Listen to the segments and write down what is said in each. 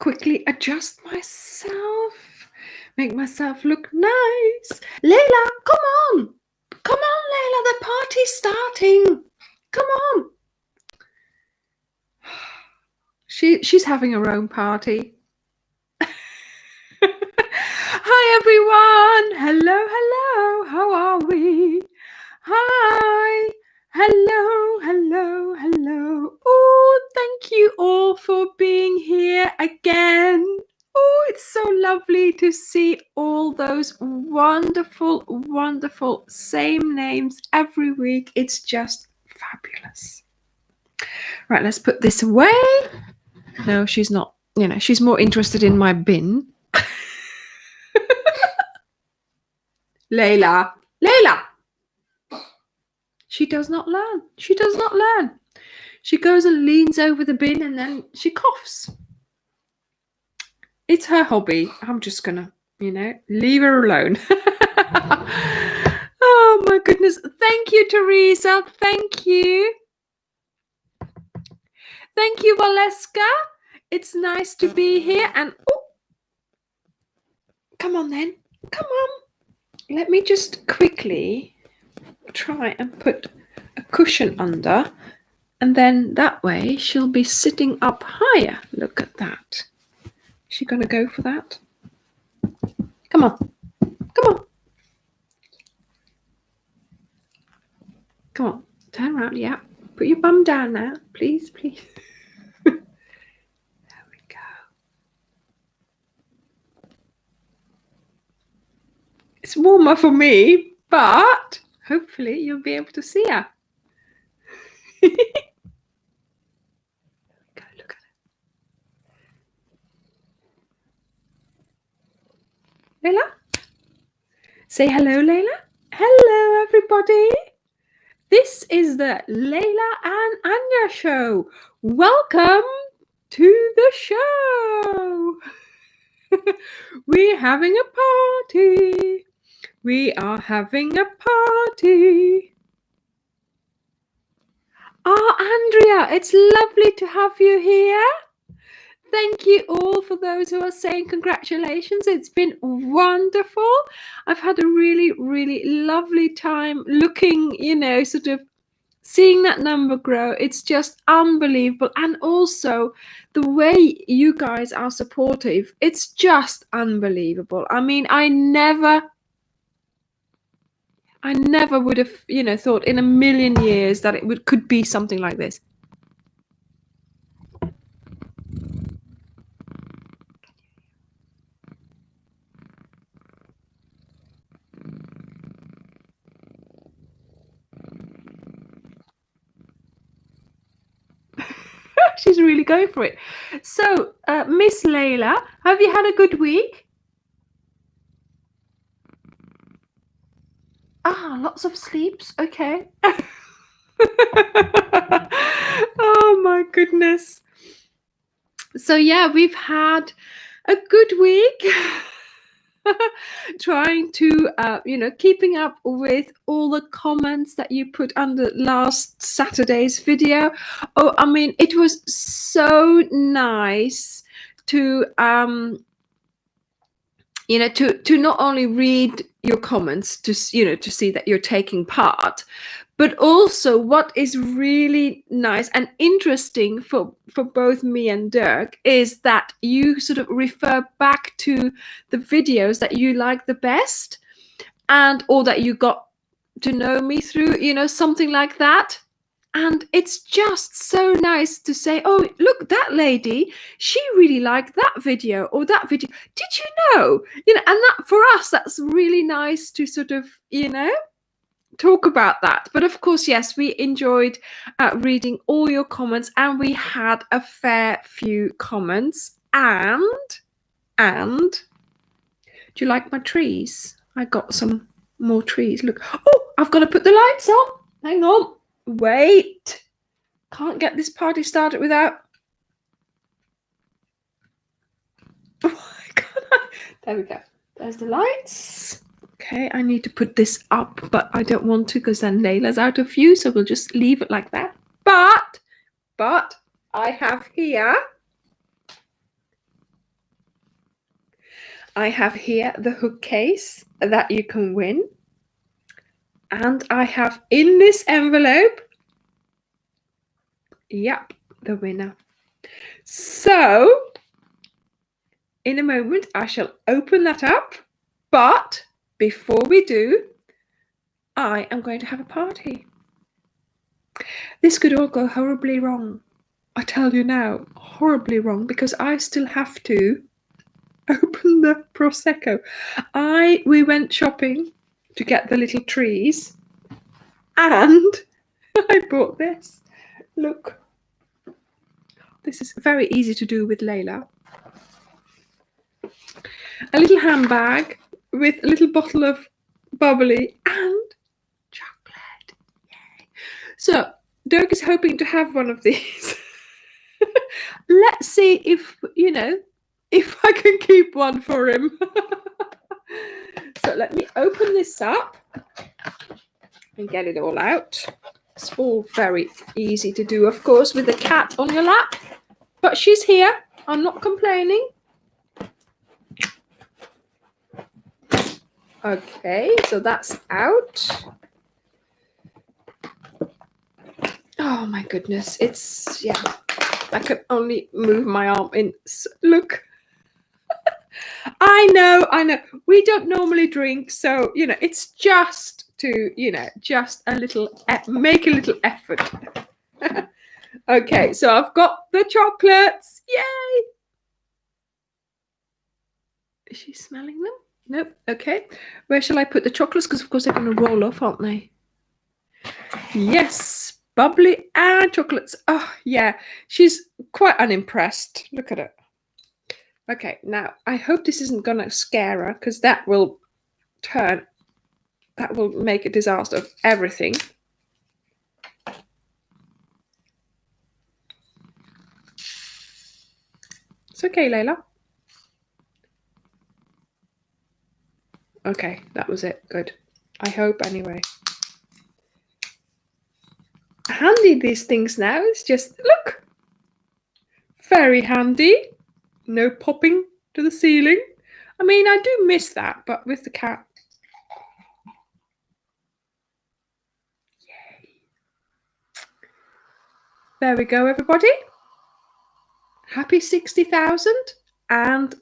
quickly adjust myself, make myself look nice. Layla, come on. Come on, Layla, the party's starting. Come on. She's having her own party. Hi, everyone. Hello, hello. How are we? Hi. Hello, hello, hello. Oh, thank you all for being here again. Oh, it's so lovely to see all those wonderful, wonderful same names every week. It's just fabulous. Right, let's put this away. No, she's not. You know, she's more interested in my bin. Layla. She does not learn. She does not learn. She goes and leans over the bin and then she coughs. It's her hobby. I'm just going to, leave her alone. Oh, my goodness. Thank you, Teresa. Thank you. Thank you, Valeska. It's nice to be here. And, oh, come on then. Come on. Let me just quickly try and put a cushion under, and then that way she'll be sitting up higher. Look at that. Is she going to go for that? Come on. Come on. Come on. Turn around. Yeah. Put your bum down now. Please, please. There we go. It's warmer for me, but hopefully you'll be able to see her. Look at it. Layla? Say hello, Layla. Hello, everybody. This is the Layla and Anja show. Welcome to the show. We're having a party. We are having a party. Oh, Andrea, it's lovely to have you here. Thank you all for those who are saying congratulations. It's been wonderful. I've had a really, really lovely time looking, sort of seeing that number grow. It's just unbelievable. And also the way you guys are supportive, it's just unbelievable. I mean, I never would have, thought in a million years that it could be something like this. She's really going for it. So, Miss Layla, have you had a good week? Lots of sleeps. Okay. Oh my goodness. So yeah, we've had a good week. Trying to keeping up with all the comments that you put under last Saturday's video. Oh, I mean, it was so nice to to not only read your comments, to see that you're taking part, but also what is really nice and interesting for both me and Dirk is that you sort of refer back to the videos that you like the best, and or that you got to know me through, something like that. And it's just so nice to say, oh, look, that lady, she really liked that video or that video. Did you know? And that for us, that's really nice to sort of, talk about that. But of course, yes, we enjoyed reading all your comments, and we had a fair few comments. And do you like my trees? I got some more trees. Look. Oh, I've got to put the lights on. Hang on. Wait, can't get this party started without. Oh my God. There we go. There's the lights. Okay, I need to put this up, but I don't want to because then Layla's out of view, so we'll just leave it like that. But I have here I have here the hook case that you can win. And I have in this envelope, yep, the winner. So, in a moment, I shall open that up. But before we do, I am going to have a party. This could all go horribly wrong. I tell you now, horribly wrong, because I still have to open the Prosecco. We went shopping to get the little trees, and I bought this. Look, this is very easy to do with Layla. A little handbag with a little bottle of bubbly and chocolate. Yay. So Dirk is hoping to have one of these. Let's see if, if I can keep one for him. So let me open this up and get it all out. It's all very easy to do, of course, with the cat on your lap. But she's here. I'm not complaining. Okay, so that's out. Oh my goodness, it's, yeah, I can only move my arm in. Look. I know. We don't normally drink, so, it's just to, just a little, make a little effort. Okay, so I've got the chocolates. Yay! Is she smelling them? Nope. Okay. Where shall I put the chocolates? Because, of course, they're going to roll off, aren't they? Yes. Bubbly and chocolates. Oh, yeah. She's quite unimpressed. Look at it. Okay. Now, I hope this isn't going to scare her, because that will make a disaster of everything. It's okay, Layla. Okay, that was it. Good. I hope anyway. Handy, these things now. It's just, look. Very handy. No popping to the ceiling. I mean, I do miss that, but with the cat. Yay. There we go, everybody. Happy 60,000. And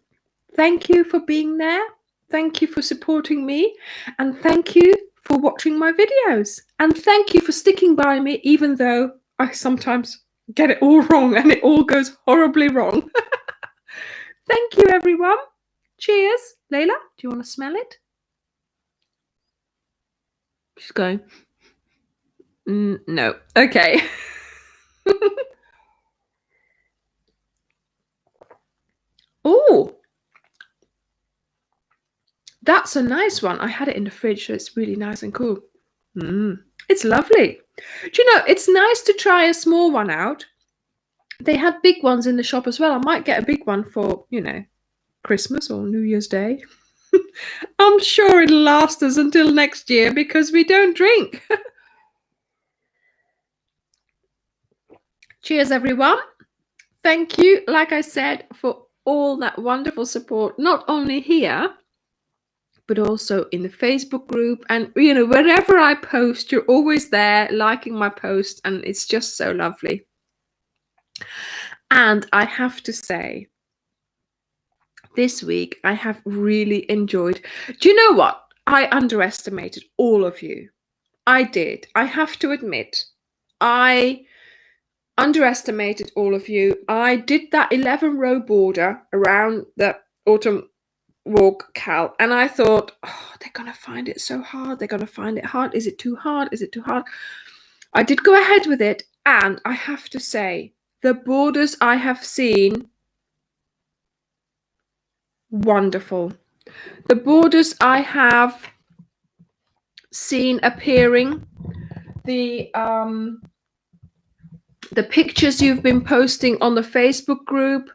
thank you for being there. Thank you for supporting me. And thank you for watching my videos. And thank you for sticking by me, even though I sometimes get it all wrong and it all goes horribly wrong. Thank you, everyone. Cheers. Layla, do you want to smell it? She's going, no. Okay. Oh, that's a nice one. I had it in the fridge, so it's really nice and cool. It's lovely. Do you know, it's nice to try a small one out. They had big ones in the shop as well. I might get a big one for, Christmas or New Year's Day. I'm sure it'll last us until next year because we don't drink. Cheers, everyone. Thank you, like I said, for all that wonderful support, not only here, but also in the Facebook group. And, wherever I post, you're always there liking my post, and it's just so lovely. And I have to say, this week I have really enjoyed. Do you know what? I underestimated all of you. I did. I have to admit, I underestimated all of you. I did that 11-row border around the autumn walk cal, and I thought, oh, they're gonna find it so hard. They're gonna find it hard. Is it too hard? Is it too hard? I did go ahead with it, and I have to say, the borders I have seen, wonderful. The borders I have seen appearing, the pictures you've been posting on the Facebook group,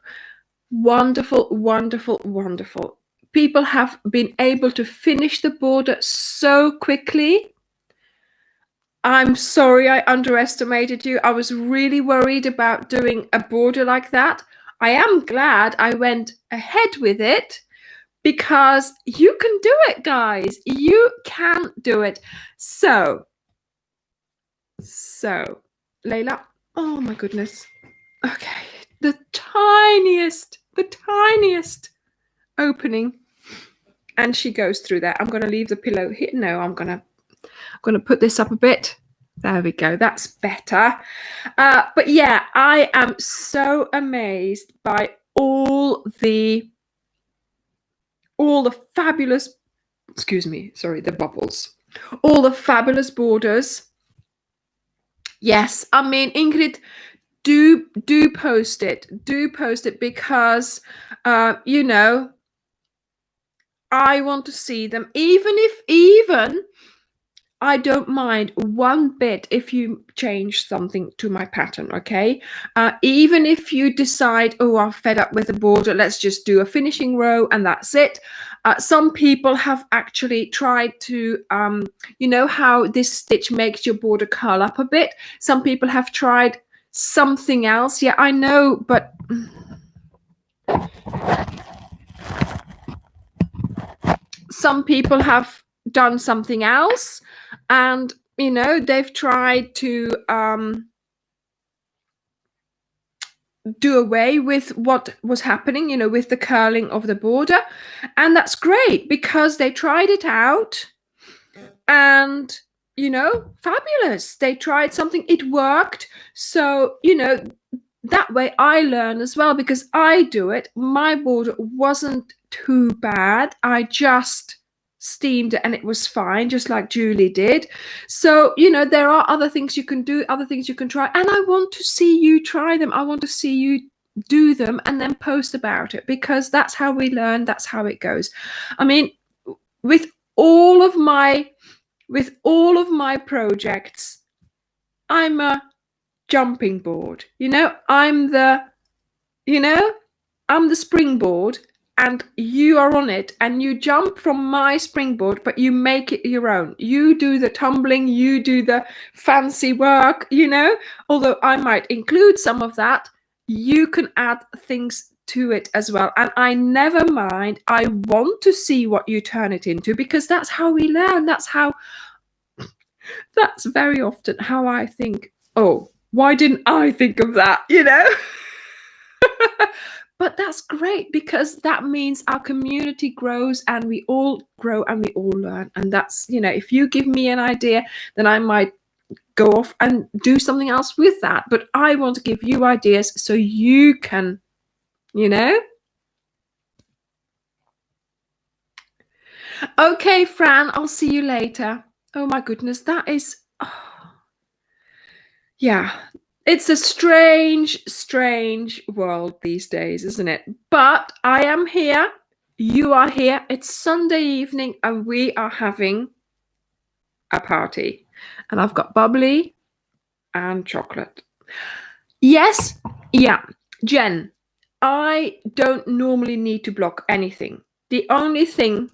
wonderful, wonderful, wonderful. People have been able to finish the border so quickly. I'm sorry I underestimated you. I was really worried about doing a border like that. I am glad I went ahead with it, because you can do it, guys. You can do it. So, Layla, oh my goodness. Okay, the tiniest opening, and she goes through there. I'm going to leave the pillow here. No, I'm going to put this up a bit. There we go. That's better. But yeah, I am so amazed by all the fabulous, excuse me, sorry, the bubbles, all the fabulous borders. Yes, I mean, Ingrid, do post it. Do post it because, you know, I want to see them. Even I don't mind one bit if you change something to my pattern, okay? Even if you decide, oh, I'm fed up with the border, let's just do a finishing row and that's it. Some people have actually tried to, you know how this stitch makes your border curl up a bit? Some people have tried something else. Yeah, I know, but some people have done something else, and you know, they've tried to do away with what was happening, you know, with the curling of the border. And that's great because they tried it out and, you know, fabulous. They tried something, it worked. So, you know, that way I learn as well because I do it. My border wasn't too bad. I just steamed it and it was fine, just like Julie did. So, you know, there are other things you can do, other things you can try. And I want to see you try them. I want to see you do them and then post about it because that's how we learn. That's how it goes. I mean, with all of my projects, I'm a jumping board. You know, I'm the springboard and you are on it and you jump from my springboard, but you make it your own. You do the tumbling, you do the fancy work, you know, although I might include some of that, you can add things to it as well. And I never mind. I want to see what you turn it into because that's how we learn. That's very often how I think, oh, why didn't I think of that, you know? But that's great because that means our community grows and we all grow and we all learn. And that's, you know, if you give me an idea, then I might go off and do something else with that. But I want to give you ideas so you can, you know. Okay, Fran, I'll see you later. Oh my goodness, that is, oh. Yeah. It's a strange world these days, isn't it? But I am here. You are here. It's Sunday evening and we are having a party. And I've got bubbly and chocolate. Yes. Yeah. Jen, I don't normally need to block anything. The only thing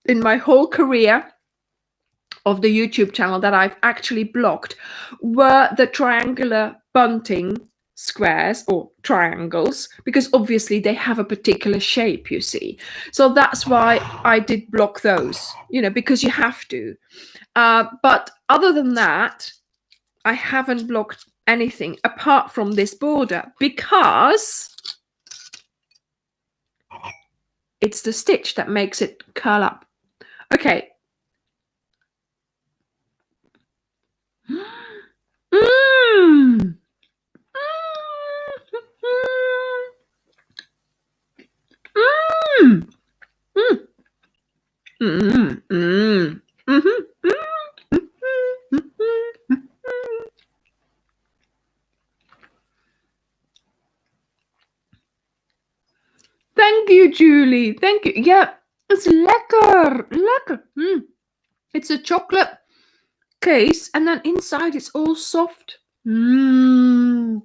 in my whole career of the YouTube channel that I've actually blocked were the triangular bunting squares or triangles, because obviously they have a particular shape, you see. So that's why I did block those, you know, because you have to. But other than that, I haven't blocked anything apart from this border because it's the stitch that makes it curl up. Okay. Mm. Mm. Mm. Mm. Mm. Mm-hmm. Thank you, Julie. Thank you. Yeah, it's lekker. Lekker. Mm. It's a chocolate case, and then inside it's all soft. Mm.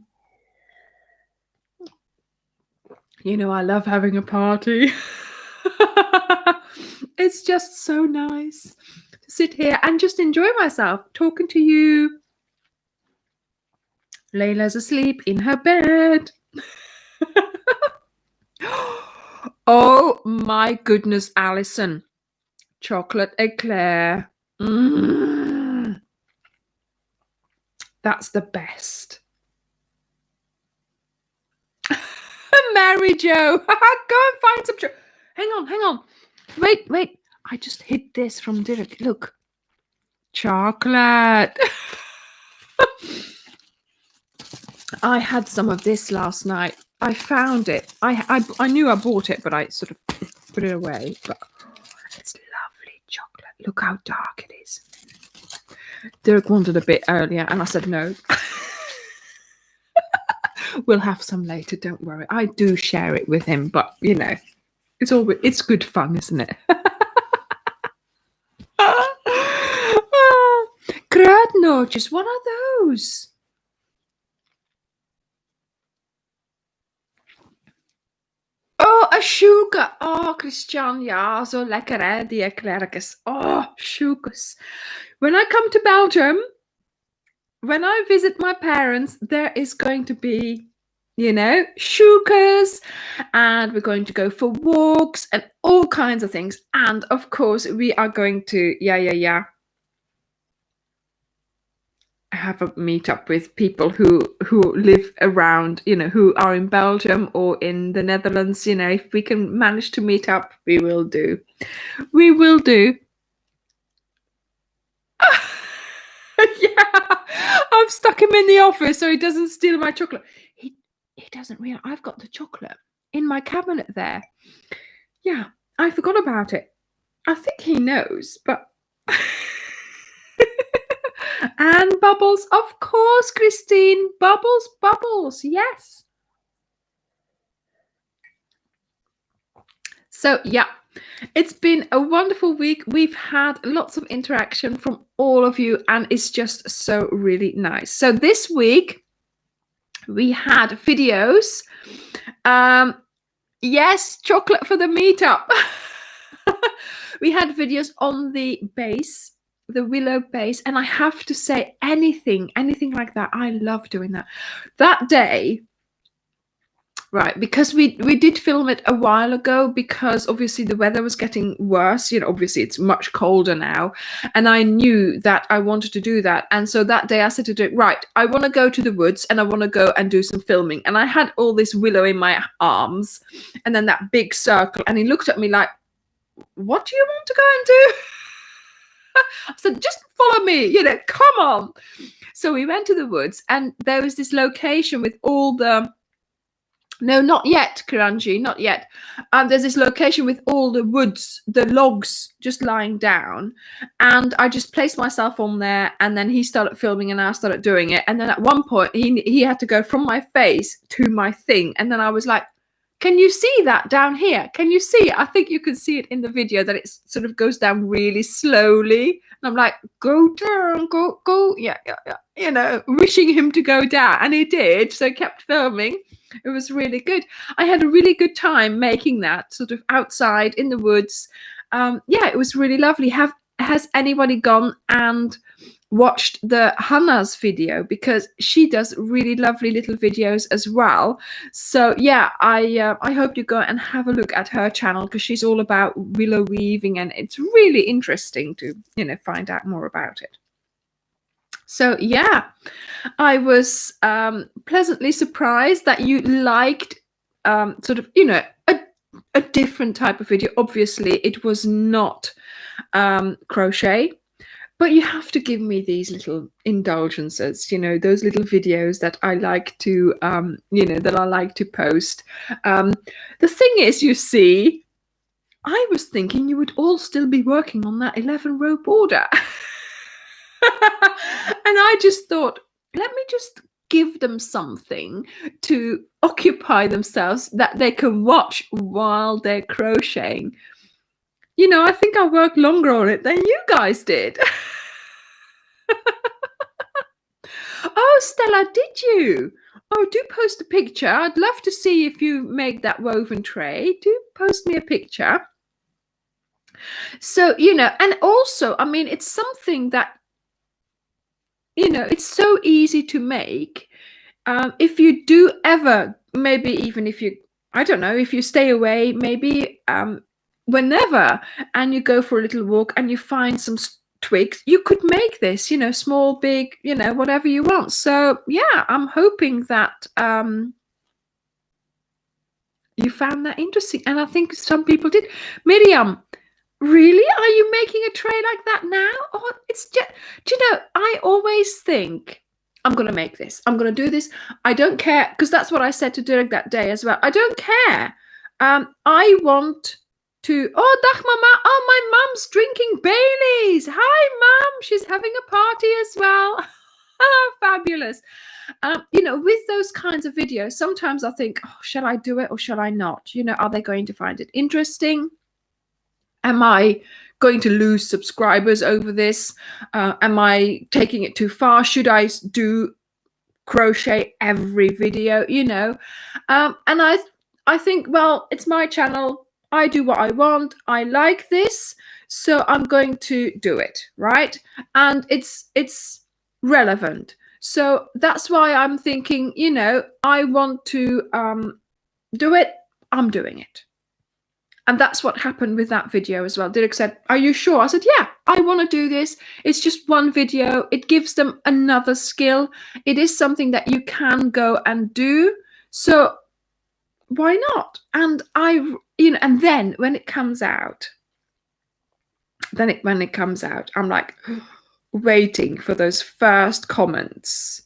You know, I love having a party. It's just so nice to sit here and just enjoy myself talking to you. Layla's asleep in her bed. Oh my goodness, Alison. Chocolate eclair. That's the best. Mary Jo. Go and find some hang on. Wait. I just hid this from Derek. Look. Chocolate. I had some of this last night. I found it. I knew I bought it, but I sort of put it away. But it's lovely chocolate. Look how dark it is. Derek wanted a bit earlier, and I said no. We'll have some later. Don't worry. I do share it with him, but you know, it's good fun, isn't it? Kruidnootjes. What are those? Oh, a sugar. Oh, Christian, ja, zo lekker hè, die eclairjes. Oh, sugars. When I come to Belgium, when I visit my parents, there is going to be, you know, sugars, and we're going to go for walks and all kinds of things. And of course, we are going to, have a meetup with people who live around, you know, who are in Belgium or in the Netherlands. You know, if we can manage to meet up, we will do. Yeah, I've stuck him in the office so he doesn't steal my chocolate. He doesn't realize I've got the chocolate in my cabinet there. Yeah, I forgot about it. I think he knows, but and bubbles, of course, Christine. Bubbles, yes. So yeah, it's been a wonderful week. We've had lots of interaction from all of you, and it's just so really nice. So this week we had videos. Yes, chocolate for the meetup. We had videos on the base, the willow base, and I have to say, anything like that, I love doing that. That day, right, because we did film it a while ago, because obviously the weather was getting worse. You know, obviously it's much colder now, and I knew that I wanted to do that. And so that day I said to Dirk, right, I want to go to the woods and I want to go and do some filming. And I had all this willow in my arms and then that big circle, and he looked at me like, what do you want to go and do? I said, just follow me, you know, come on. So we went to the woods, and there was this location with all the, no, not yet, Kiranji, not yet. There's this location with all the woods, the logs just lying down. And I just placed myself on there, and then he started filming and I started doing it. And then at one point, he had to go from my face to my thing. And then I was like, can you see that down here? Can you see it? I think you can see it in the video that it sort of goes down really slowly. And I'm like, go down, go. Yeah. You know, wishing him to go down. And he did. So I kept filming. It was really good. I had a really good time making that sort of outside in the woods. Yeah, it was really lovely. Has anybody gone and watched the Hannah's video? Because she does really lovely little videos as well. So yeah, I hope you go and have a look at her channel, because she's all about willow weaving, and it's really interesting to, you know, find out more about it. So yeah, I was pleasantly surprised that you liked sort of, you know, a different type of video. Obviously, it was not crochet, but you have to give me these little indulgences, you know, those little videos that I like to, you know, that I like to post. The thing is, you see, I was thinking you would all still be working on that 11-row border. And I just thought, let me just give them something to occupy themselves that they can watch while they're crocheting. You know, I think I worked longer on it than you guys did. Oh, Stella, did you? Oh, do post a picture. I'd love to see if you make that woven tray. Do post me a picture. So, you know, and also, I mean, it's something that, you know, it's so easy to make. If you do ever, maybe even if you I don't know, if you stay away, maybe whenever, and you go for a little walk and you find some twigs, you could make this, small, big, whatever you want. So yeah, I'm hoping that you found that interesting. And I think some people did. Miriam, really? Are you making a tray like that now? Oh, it's just, I always think, I'm going to make this. I'm going to do this. I don't care, because that's what I said to Dirk that day as well. I don't care. I want to, oh, dag mama. Oh, my mum's drinking Baileys. Hi, mum. She's having a party as well. Fabulous. With those kinds of videos, sometimes I think, oh, shall I do it or shall I not? Are they going to find it interesting? Am I going to lose subscribers over this? Am I taking it too far? Should I do crochet every video? And I think, well, it's my channel. I do what I want. I like this, so I'm going to do it, right? And it's relevant. So that's why I'm thinking, I want to do it. I'm doing it. And that's what happened with that video as well. Dirk said, are you sure? I said, yeah, I want to do this. It's just one video. It gives them another skill. It is something that you can go and do. So why not? And and then when it comes out, I'm like waiting for those first comments,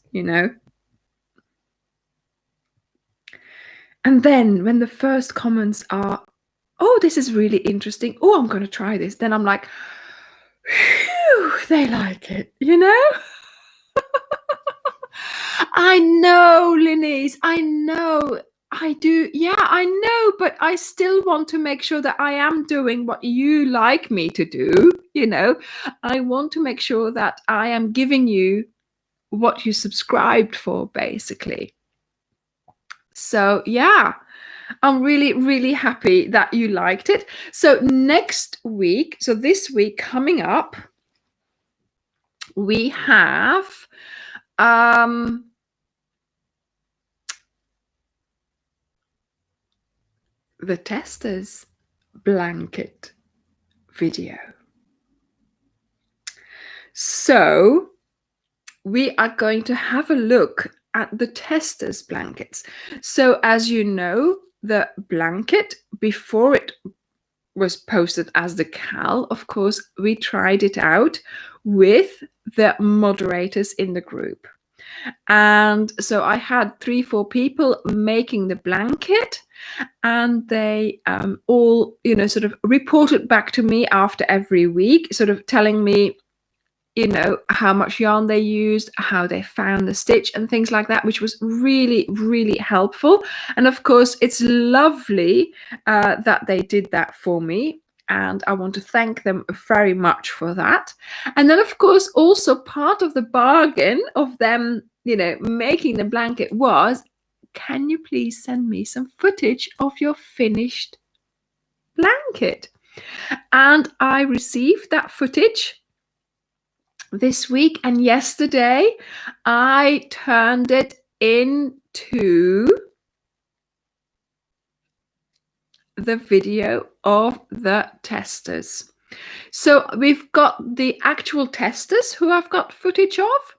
And then when the first comments are, oh, this is really interesting. Oh, I'm going to try this. Then I'm like, whew, they like it, I know, Linese. I know. I do. Yeah, I know. But I still want to make sure that I am doing what you like me to do. I want to make sure that I am giving you what you subscribed for, basically. So, yeah. I'm really, really happy that you liked it. So next week, so this week coming up, we have the testers blanket video. So we are going to have a look at the testers blankets. So as you know, the blanket, before it was posted as the cal, of course, we tried it out with the moderators in the group. And so I had 3-4 people making the blanket, and they all, sort of reported back to me after every week, sort of telling me, how much yarn they used, how they found the stitch and things like that, which was really, really helpful. And of course, it's lovely that they did that for me. And I want to thank them very much for that. And then, of course, also part of the bargain of them, making the blanket was, can you please send me some footage of your finished blanket? And I received that footage this week, and yesterday I turned it into the video of the testers. So we've got the actual testers who I've got footage of,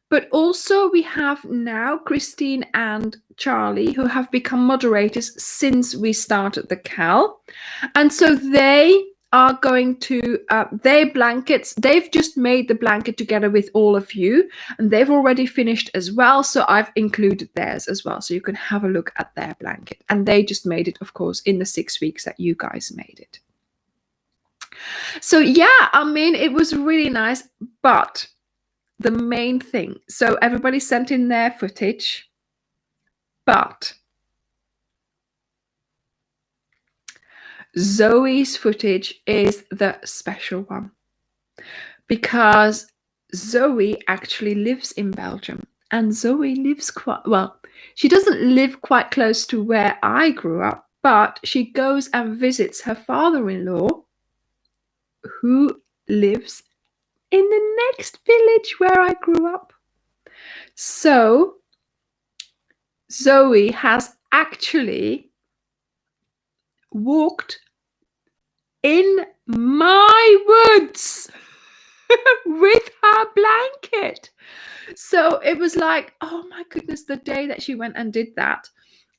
but also we have now Christine and Charlie, who have become moderators since we started the cal. And so they are going to, their blankets, they've just made the blanket together with all of you, and they've already finished as well. So I've included theirs as well, so you can have a look at their blanket. And they just made it, of course, in the 6 weeks that you guys made it. So yeah, I mean, it was really nice, but the main thing, so everybody sent in their footage, but Zoe's footage is the special one, because Zoe actually lives in Belgium, and Zoe lives she doesn't live quite close to where I grew up, but she goes and visits her father-in-law, who lives in the next village where I grew up. So Zoe has actually walked in my woods with her blanket. So it was like, oh my goodness, the day that she went and did that,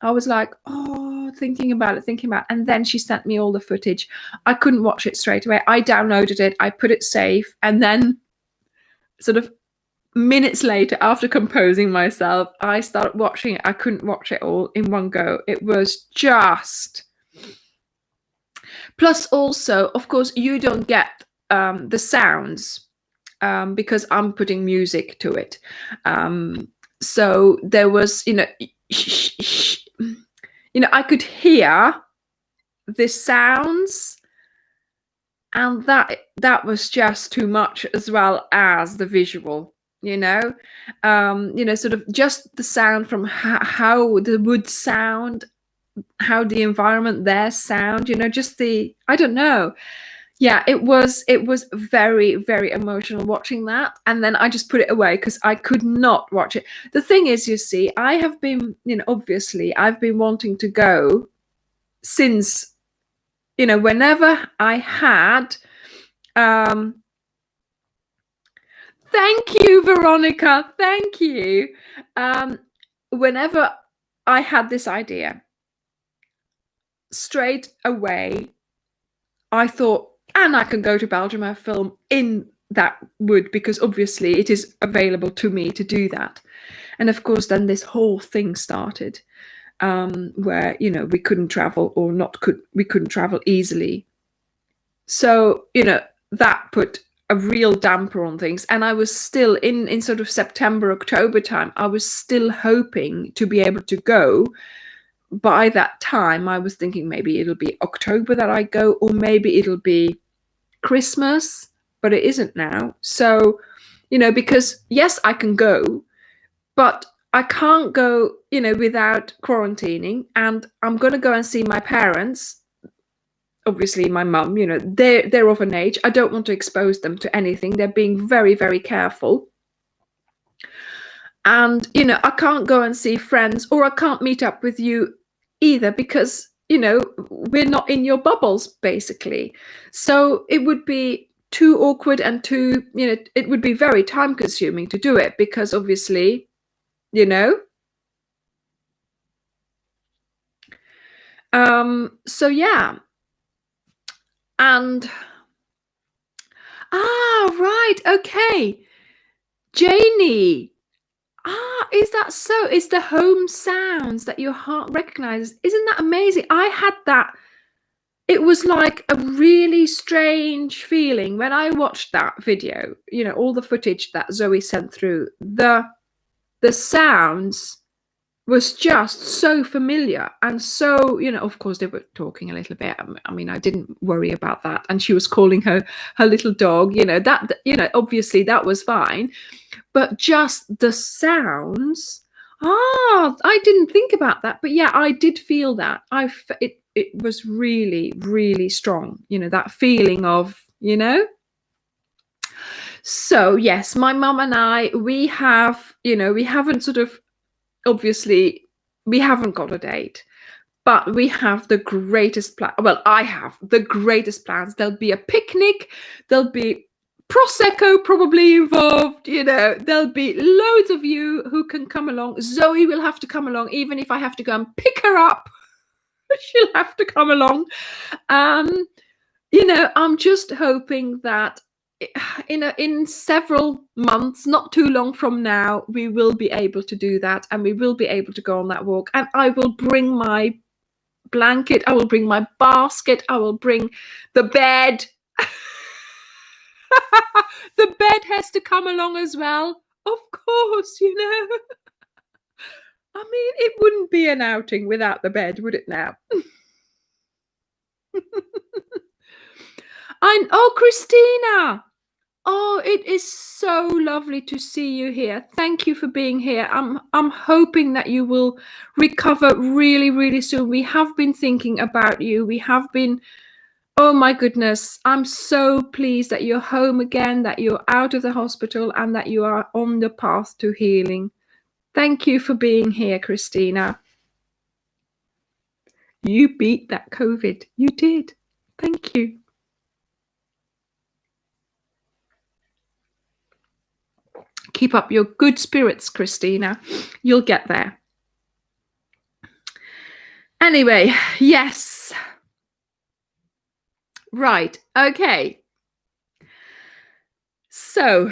I was like, oh, thinking about it. And then she sent me all the footage. I couldn't watch it straight away. I downloaded it, I put it safe, and then sort of minutes later, after composing myself, I started watching it. I couldn't watch it all in one go. It was just... Plus, also, of course, you don't get the sounds because I'm putting music to it. So there was, I could hear the sounds, and that was just too much, as well as the visual. Sort of just the sound from how the wood sound, how the environment there sound, just I don't know. Yeah, it was very, very emotional watching that. And then I just put it away because I could not watch it. The thing is, you see, I have been, obviously I've been wanting to go since, whenever I had, thank you, Veronica, thank you. Whenever I had this idea, straight away, I thought, and I can go to Belgium and film in that wood, because obviously it is available to me to do that. And of course, then this whole thing started, where, we couldn't travel, or we couldn't travel easily. So, that put a real damper on things. And I was still in sort of September, October time, I was still hoping to be able to go. By that time, I was thinking maybe it'll be October that I go, or maybe it'll be Christmas, but it isn't now. So, because yes, I can go, but I can't go, without quarantining. And I'm going to go and see my parents. Obviously, my mum, they're of an age. I don't want to expose them to anything. They're being very, very careful. And, I can't go and see friends, or I can't meet up with you either, because, we're not in your bubbles, basically. So it would be too awkward, and too, it would be very time consuming to do it, because obviously, so yeah. And, right, okay. Janie. Is that so? It's the home sounds that your heart recognizes. Isn't that amazing? I had that. It was like a really strange feeling when I watched that video, all the footage that Zoe sent through. The sounds was just so familiar, and so, of course they were talking a little bit. I mean, I didn't worry about that. And she was calling her little dog, that, obviously that was fine. But just the sounds, I didn't think about that. But yeah, I did feel that. It was really, really strong, that feeling of, So yes, my mum and I, we have, we haven't sort of, obviously, we haven't got a date, but we have the greatest plan. Well, I have the greatest plans. There'll be a picnic. There'll be Prosecco probably involved, there'll be loads of you who can come along. Zoe will have to come along, even if I have to go and pick her up. She'll have to come along. I'm just hoping that in several months, not too long from now, we will be able to do that, and we will be able to go on that walk. And I will bring my blanket, I will bring my basket, I will bring the bed. The bed has to come along as well, of course. I mean, it wouldn't be an outing without the bed, would it now? Christina. Oh, it is so lovely to see you here. Thank you for being here. I'm hoping that you will recover really, really soon. We have been thinking about you. We have been... Oh my goodness, I'm so pleased that you're home again, that you're out of the hospital, and that you are on the path to healing. Thank you for being here, Christina. You beat that COVID. You did. Thank you. Keep up your good spirits, Christina. You'll get there. Anyway, yes. Right. Okay. So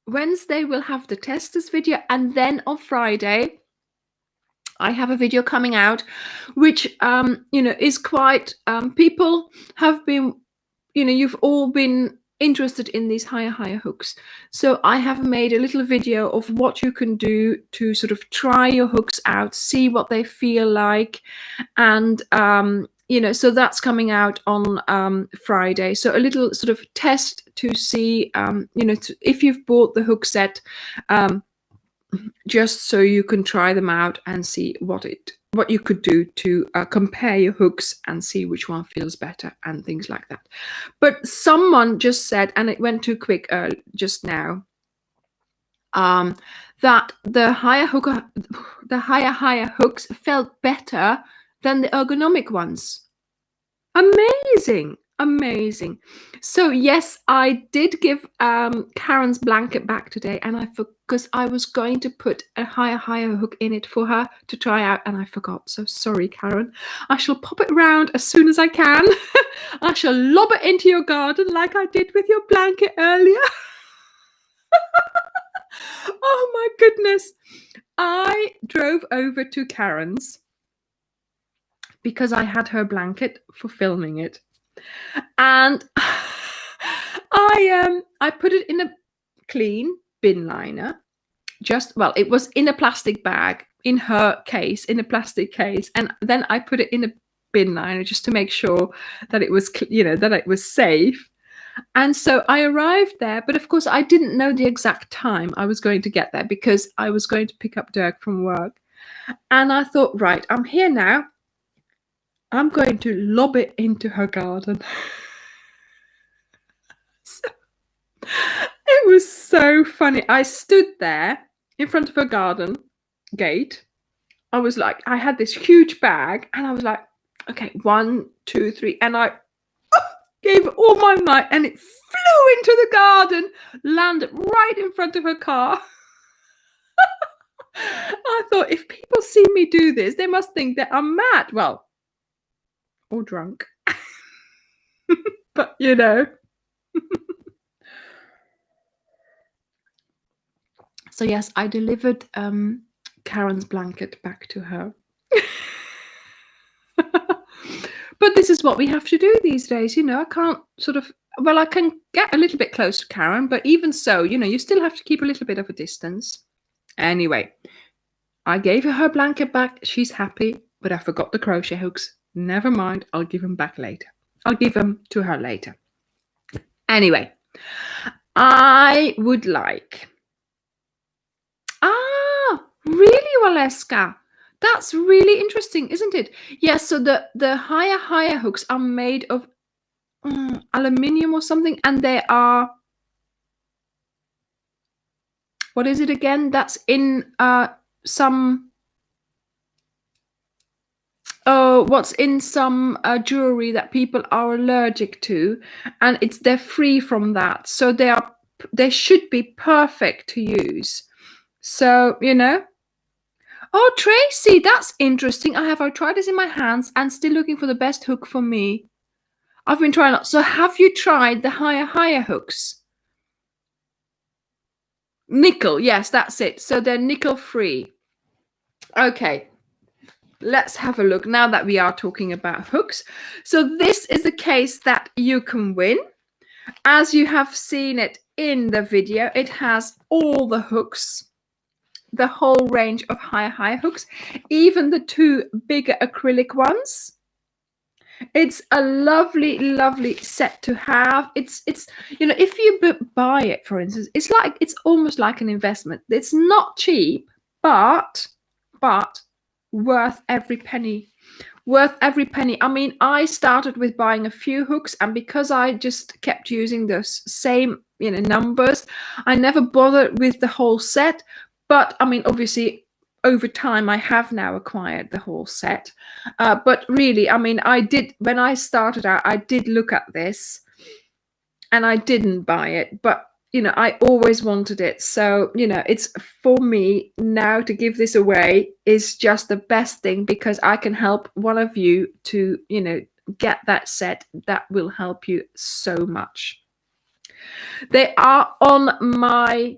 Wednesday we'll have the testers video, and then on Friday I have a video coming out, which is quite people have been, you've all been interested in these higher hooks. So I have made a little video of what you can do to sort of try your hooks out, see what they feel like, and so that's coming out on Friday. So a little sort of test to see if you've bought the hook set, just so you can try them out and see what you could do to compare your hooks and see which one feels better and things like that. But someone just said, and it went too quick just now, that the higher hooks felt better than the ergonomic ones. Amazing. So yes, I did give Karen's blanket back today, and because I was going to put a higher hook in it for her to try out, and I forgot. So sorry, Karen. I shall pop it round as soon as I can. I shall lob it into your garden like I did with your blanket earlier. Oh my goodness. I drove over to Karen's because I had her blanket for filming it. And I put it in a clean bin liner. It was in a plastic bag, in her case, in a plastic case. And then I put it in a bin liner just to make sure that it was, that it was safe. And so I arrived there, but of course I didn't know the exact time I was going to get there because I was going to pick up Dirk from work. And I thought, right, I'm here now. I'm going to lob it into her garden. It was so funny. I stood there in front of her garden gate. I was like, I had this huge bag, and I was like, okay, 1, 2, 3, and I gave it all my might, and it flew into the garden, landed right in front of her car. I thought, if people see me do this, they must think that I'm mad. Well, or drunk. But So yes, I delivered Karen's blanket back to her. But this is what we have to do these days. I can't I can get a little bit close to Karen, but even so, you still have to keep a little bit of a distance. Anyway, I gave her blanket back. She's happy, but I forgot the crochet hooks. Never mind, I'll give them back later. I'll give them to her later. Anyway, I would like... really, Waleska? That's really interesting, isn't it? Yes, so the higher hooks are made of aluminium or something, and they are... What is it again? That's in some... what's in some jewelry that people are allergic to, and they're free from that, so they should be perfect to use. So Oh, Tracy, that's interesting. I have arthritis in my hands and still looking for the best hook for me. I've been trying lots. So have you tried the higher hooks? Nickel, yes, that's it. So they're nickel free. Okay. Let's have a look now that we are talking about hooks. So this is a case that you can win. As you have seen it in the video, it has all the hooks, the whole range of higher hooks, even the 2 bigger acrylic ones. It's a lovely set to have. It's if you buy it, for instance, it's almost like an investment. It's not cheap, but worth every penny. I mean, I started with buying a few hooks, and because I just kept using those same numbers, I never bothered with the whole set. But I mean, obviously over time, I have now acquired the whole set. But really, I mean, when I started out, I did look at this and I didn't buy it, but I always wanted it. So, it's for me now to give this away is just the best thing, because I can help one of you to, get that set. That will help you so much. They are on my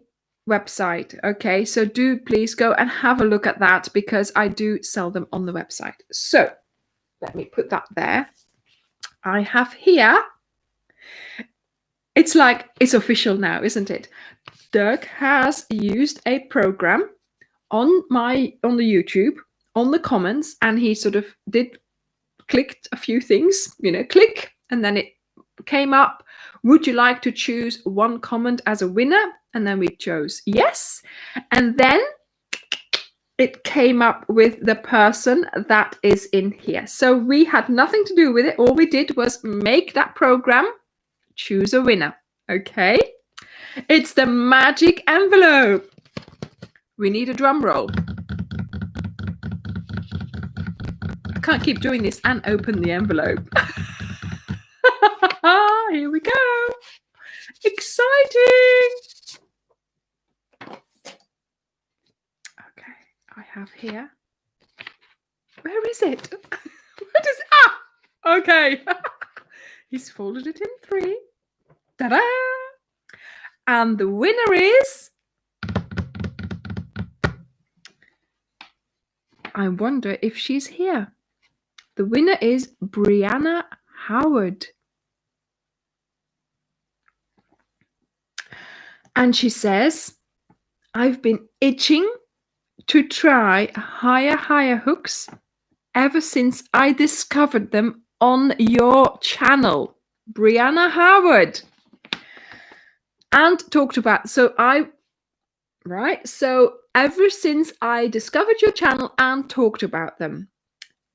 website. Okay, so do please go and have a look at that, because I do sell them on the website. So let me put that there. I have here, it's like it's official now, isn't it? Doug has used a program on the YouTube, on the comments, and he sort of clicked a few things, click, and then it came up, would you like to choose one comment as a winner? And then we chose yes, and then it came up with the person that is in here. So we had nothing to do with it. All we did was make that program, choose a winner. Okay, it's the magic envelope. We need a drum roll. I can't keep doing this and open the envelope. Here we go. Exciting. Okay, I have here. Where is it? What is okay. He's folded it in 3. Ta-da! And the winner is, I wonder if she's here. The winner is Brianna Howard. And she says, I've been itching to try higher hooks ever since I discovered them on your channel, Brianna Howard. And talked about, so ever since I discovered your channel and talked about them.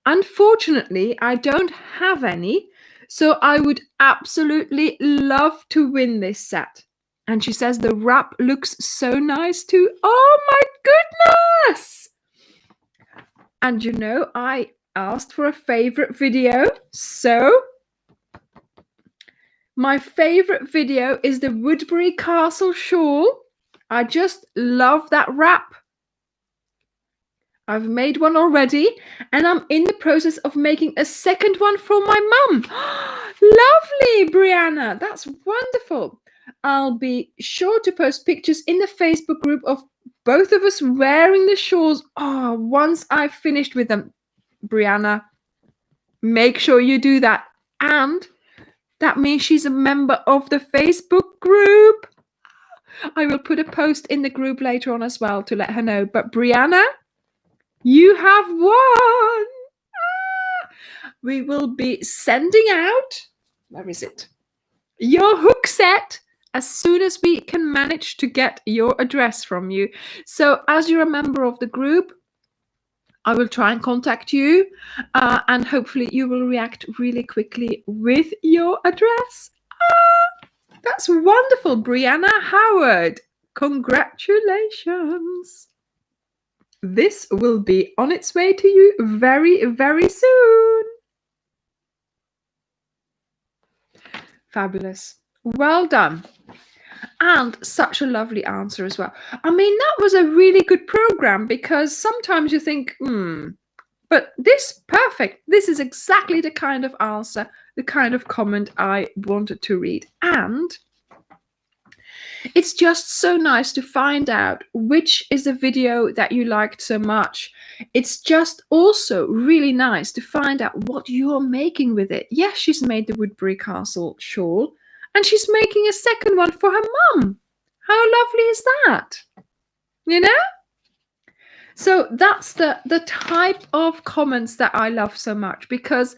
Unfortunately, I don't have any, so I would absolutely love to win this set. And she says the wrap looks so nice too. Oh my goodness! And I asked for a favorite video. So my favorite video is the Woodbury Castle shawl. I just love that wrap. I've made one already, and I'm in the process of making a second one for my mum. Lovely, Brianna. That's wonderful. I'll be sure to post pictures in the Facebook group of both of us wearing the shawls. Oh, once I've finished with them, Brianna, make sure you do that. And that means she's a member of the Facebook group. I will put a post in the group later on as well to let her know. But Brianna, you have won. We will be sending out, where is it? Your hook set as soon as we can manage to get your address from you. So as you're a member of the group, I will try and contact you, and hopefully you will react really quickly with your address. That's wonderful, Brianna Howard. Congratulations. This will be on its way to you very, very soon. Fabulous. Well done. And such a lovely answer as well. I mean, that was a really good program, because sometimes you think, but this, perfect. This is exactly the kind of answer, the kind of comment I wanted to read. And it's just so nice to find out which is the video that you liked so much. It's just also really nice to find out what you're making with it. Yes, she's made the Woodbury Castle shawl, and she's making a second one for her mum. How lovely is that? So that's the type of comments that I love so much, because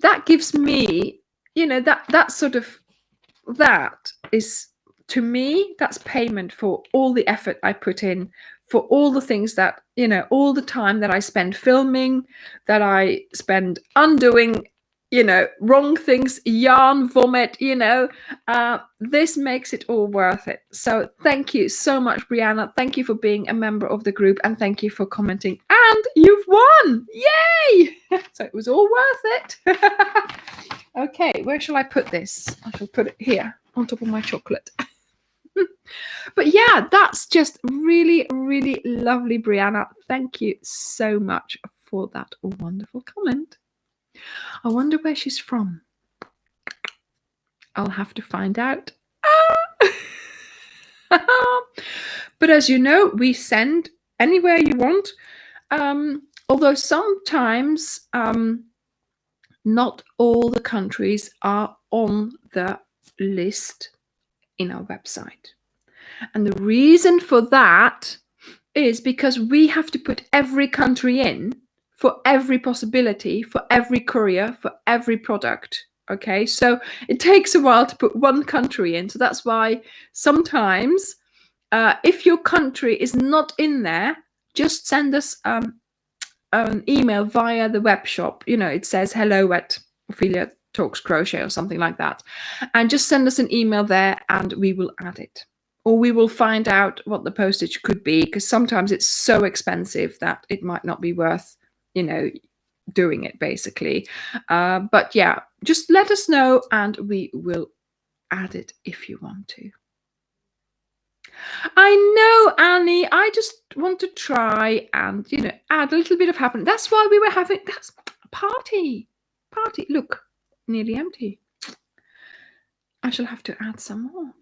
that gives me, that is, to me, that's payment for all the effort I put in, for all the things that, all the time that I spend filming, that I spend undoing, wrong things, yarn, vomit, this makes it all worth it. So thank you so much, Brianna. Thank you for being a member of the group, and thank you for commenting. And you've won! Yay! So it was all worth it. Okay, where shall I put this? I shall put it here on top of my chocolate. But yeah, that's just really, really lovely, Brianna. Thank you so much for that wonderful comment. I wonder where she's from. I'll have to find out. But as you know, we send anywhere you want. Although sometimes not all the countries are on the list in our website. And the reason for that is because we have to put every country in for every possibility, for every courier, for every product. Okay, so it takes a while to put one country in. So that's why sometimes if your country is not in there, just send us an email via the web shop. It says hello at Ophelia Talks Crochet or something like that. And just send us an email there and we will add it. Or we will find out what the postage could be, because sometimes it's so expensive that it might not be worth, doing it, basically. But yeah, just let us know and we will add it if you want to. I know, Annie. I just want to try and, add a little bit of happiness. That's why we were having that's a party. Look, nearly empty. I shall have to add some more.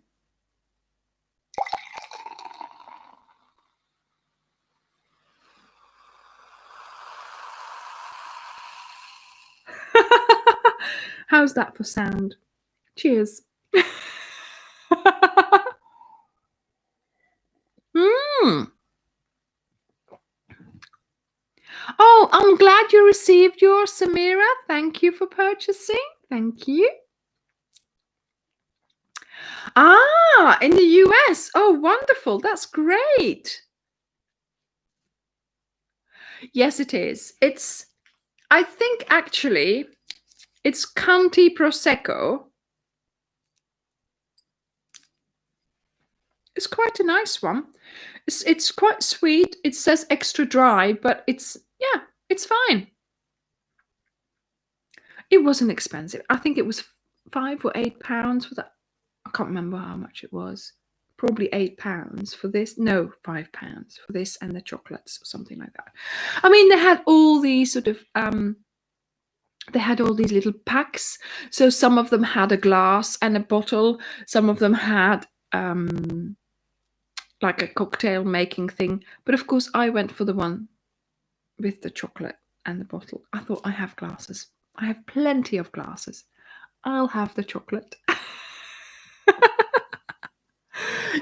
How's that for sound? Cheers. Oh, I'm glad you received yours, Samira. Thank you for purchasing. Thank you. Ah, in the US. Oh, wonderful. That's great. Yes, it is. I think actually, it's Chianti Prosecco. It's quite a nice one. It's quite sweet. It says extra dry, but it's fine. It wasn't expensive. I think it was £5 or £8 for that. I can't remember how much it was. Probably £8 for this. No, £5 for this and the chocolates or something like that. I mean, they had all these sort of they had all these little packs. So some of them had a glass and a bottle. Some of them had like a cocktail making thing. But of course, I went for the one with the chocolate and the bottle. I thought, I have glasses. I have plenty of glasses. I'll have the chocolate.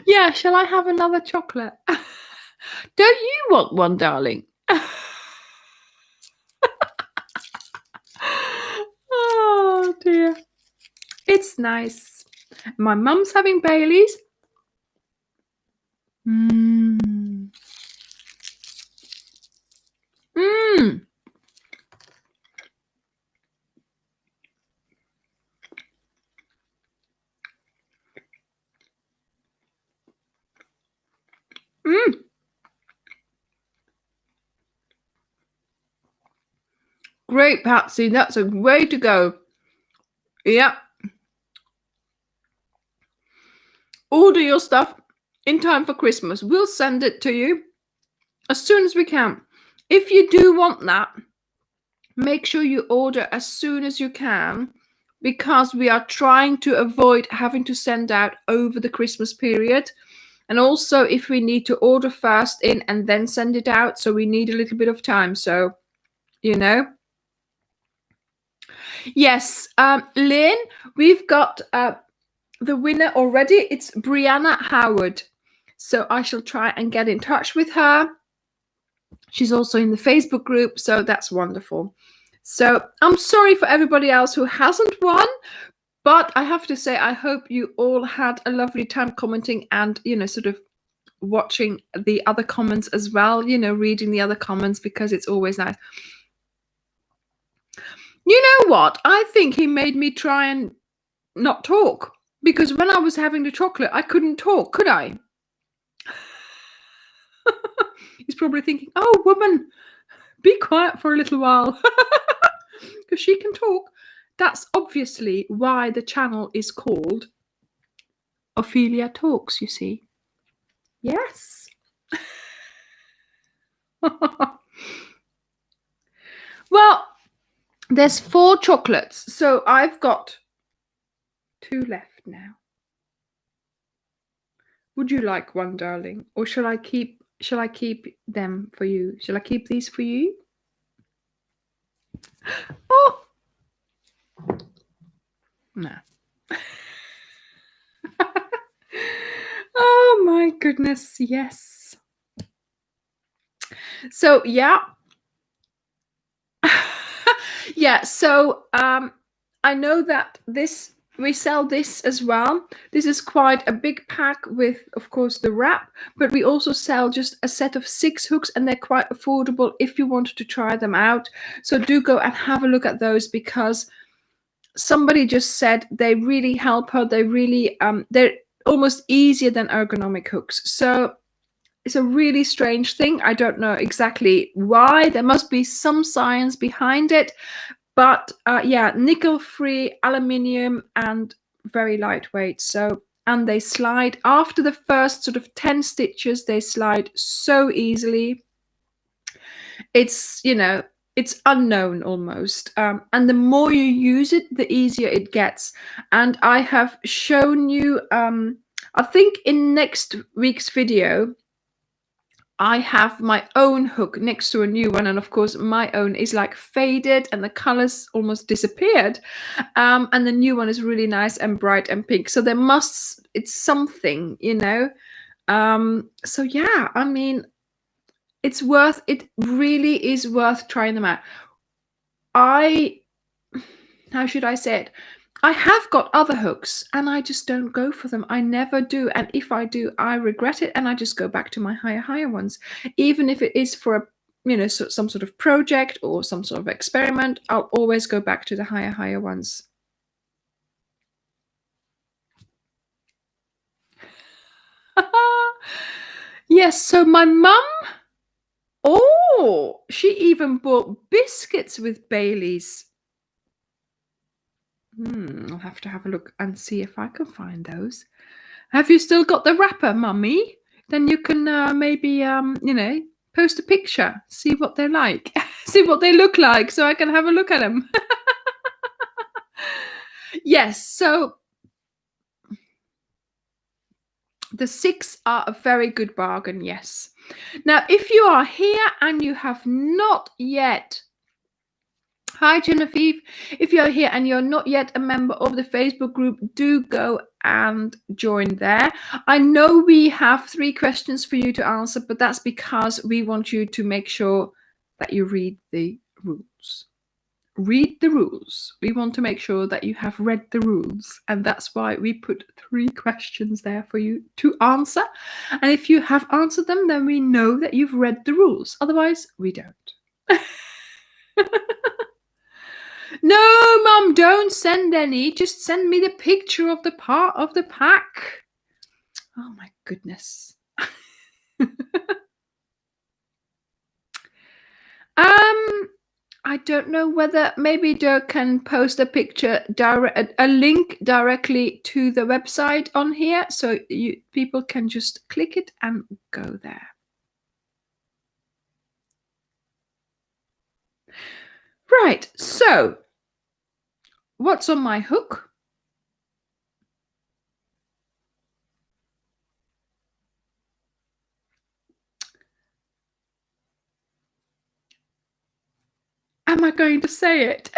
Yeah, shall I have another chocolate? Don't you want one, darling? Oh dear. It's nice. My mum's having Baileys. Great, Patsy. That's a way to go. Yeah. Order your stuff in time for Christmas. We'll send it to you as soon as we can. If you do want that, make sure you order as soon as you can, because we are trying to avoid having to send out over the Christmas period. And also, if we need to order first in and then send it out, so we need a little bit of time. So, Yes, Lynn, we've got the winner already. It's Brianna Howard. So I shall try and get in touch with her. She's also in the Facebook group, so that's wonderful. So I'm sorry for everybody else who hasn't won, but I have to say, I hope you all had a lovely time commenting and, sort of watching the other comments as well, reading the other comments, because it's always nice. You know what? I think he made me try and not talk, because when I was having the chocolate, I couldn't talk, could I? He's probably thinking, oh, woman, be quiet for a little while, because she can talk. That's obviously why the channel is called Ophelia Talks, you see. Yes. Well, there's 4 chocolates, so I've got 2 left now. Would you like one, darling? Or shall I keep them for you? Shall I keep these for you? Oh, no. Oh my goodness, yes. So yeah. Yeah, so I know that we sell this as well. This is quite a big pack with, of course, the wrap, but we also sell just a set of 6 hooks, and they're quite affordable if you wanted to try them out. So do go and have a look at those, because somebody just said they really help her. They really they're almost easier than ergonomic hooks. So it's a really strange thing. I don't know exactly why. There must be some science behind it. But yeah, nickel-free, aluminium, and very lightweight. So, and they slide after the first sort of 10 stitches. They slide so easily. It's, you know, it's unknown almost. And the more you use it, the easier it gets. And I have shown you, I think in next week's video, I have my own hook next to a new one, and of course my own is like faded and the colors almost disappeared, and the new one is really nice and bright and pink. So it's something, you know. So yeah, I mean, it really is worth trying them out. How should I say it? I have got other hooks and I just don't go for them. I never do. And if I do, I regret it, and I just go back to my higher ones. Even if it is for some sort of project or some sort of experiment, I'll always go back to the higher ones. Yes, so my mum, she even bought biscuits with Baileys. I'll have to have a look and see if I can find those. Have you still got the wrapper, Mummy? Then you can maybe, post a picture, see what they're like, see what they look like, so I can have a look at them. Yes, so the 6 are a very good bargain, yes. Now, if you are here and you have not yet... Hi, Genevieve. If you're here and you're not yet a member of the Facebook group, do go and join there. I know we have 3 questions for you to answer, but that's because we want you to make sure that you read the rules. Read the rules. We want to make sure that you have read the rules, and that's why we put 3 questions there for you to answer. And if you have answered them, then we know that you've read the rules. Otherwise, we don't. No, Mum, don't send any. Just send me the picture of the part of the pack. Oh, my goodness. I don't know whether maybe Dirk can post a picture, a link directly to the website on here, so people can just click it and go there. Right, so what's on my hook? Am I going to say it?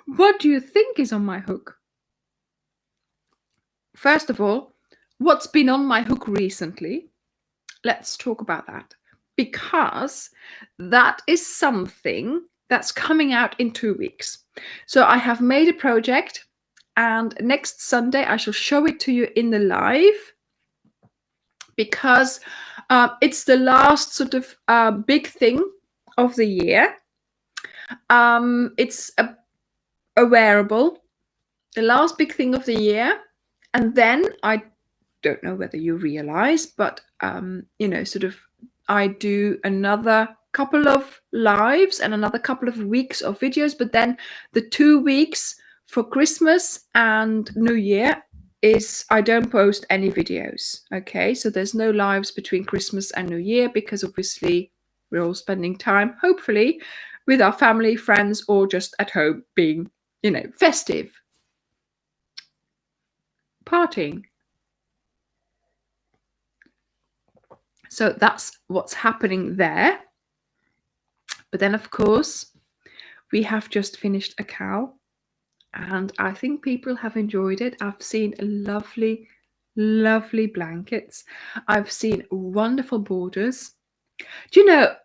What do you think is on my hook? First of all, what's been on my hook recently? Let's talk about that, because that is something that's coming out in 2 weeks. So I have made a project, and next Sunday I shall show it to you in the live, because it's the last sort of big thing of the year. It's a wearable, the last big thing of the year. And then I don't know whether you realize, but sort of I do another couple of lives and another couple of weeks of videos, but then the 2 weeks for Christmas and New Year is I don't post any videos. Okay, so there's no lives between Christmas and New Year because obviously we're all spending time, hopefully, with our family, friends, or just at home being, festive, partying. So that's what's happening there. But then, of course, we have just finished a cowl, and I think people have enjoyed it. I've seen lovely, lovely blankets. I've seen wonderful borders. Do you know,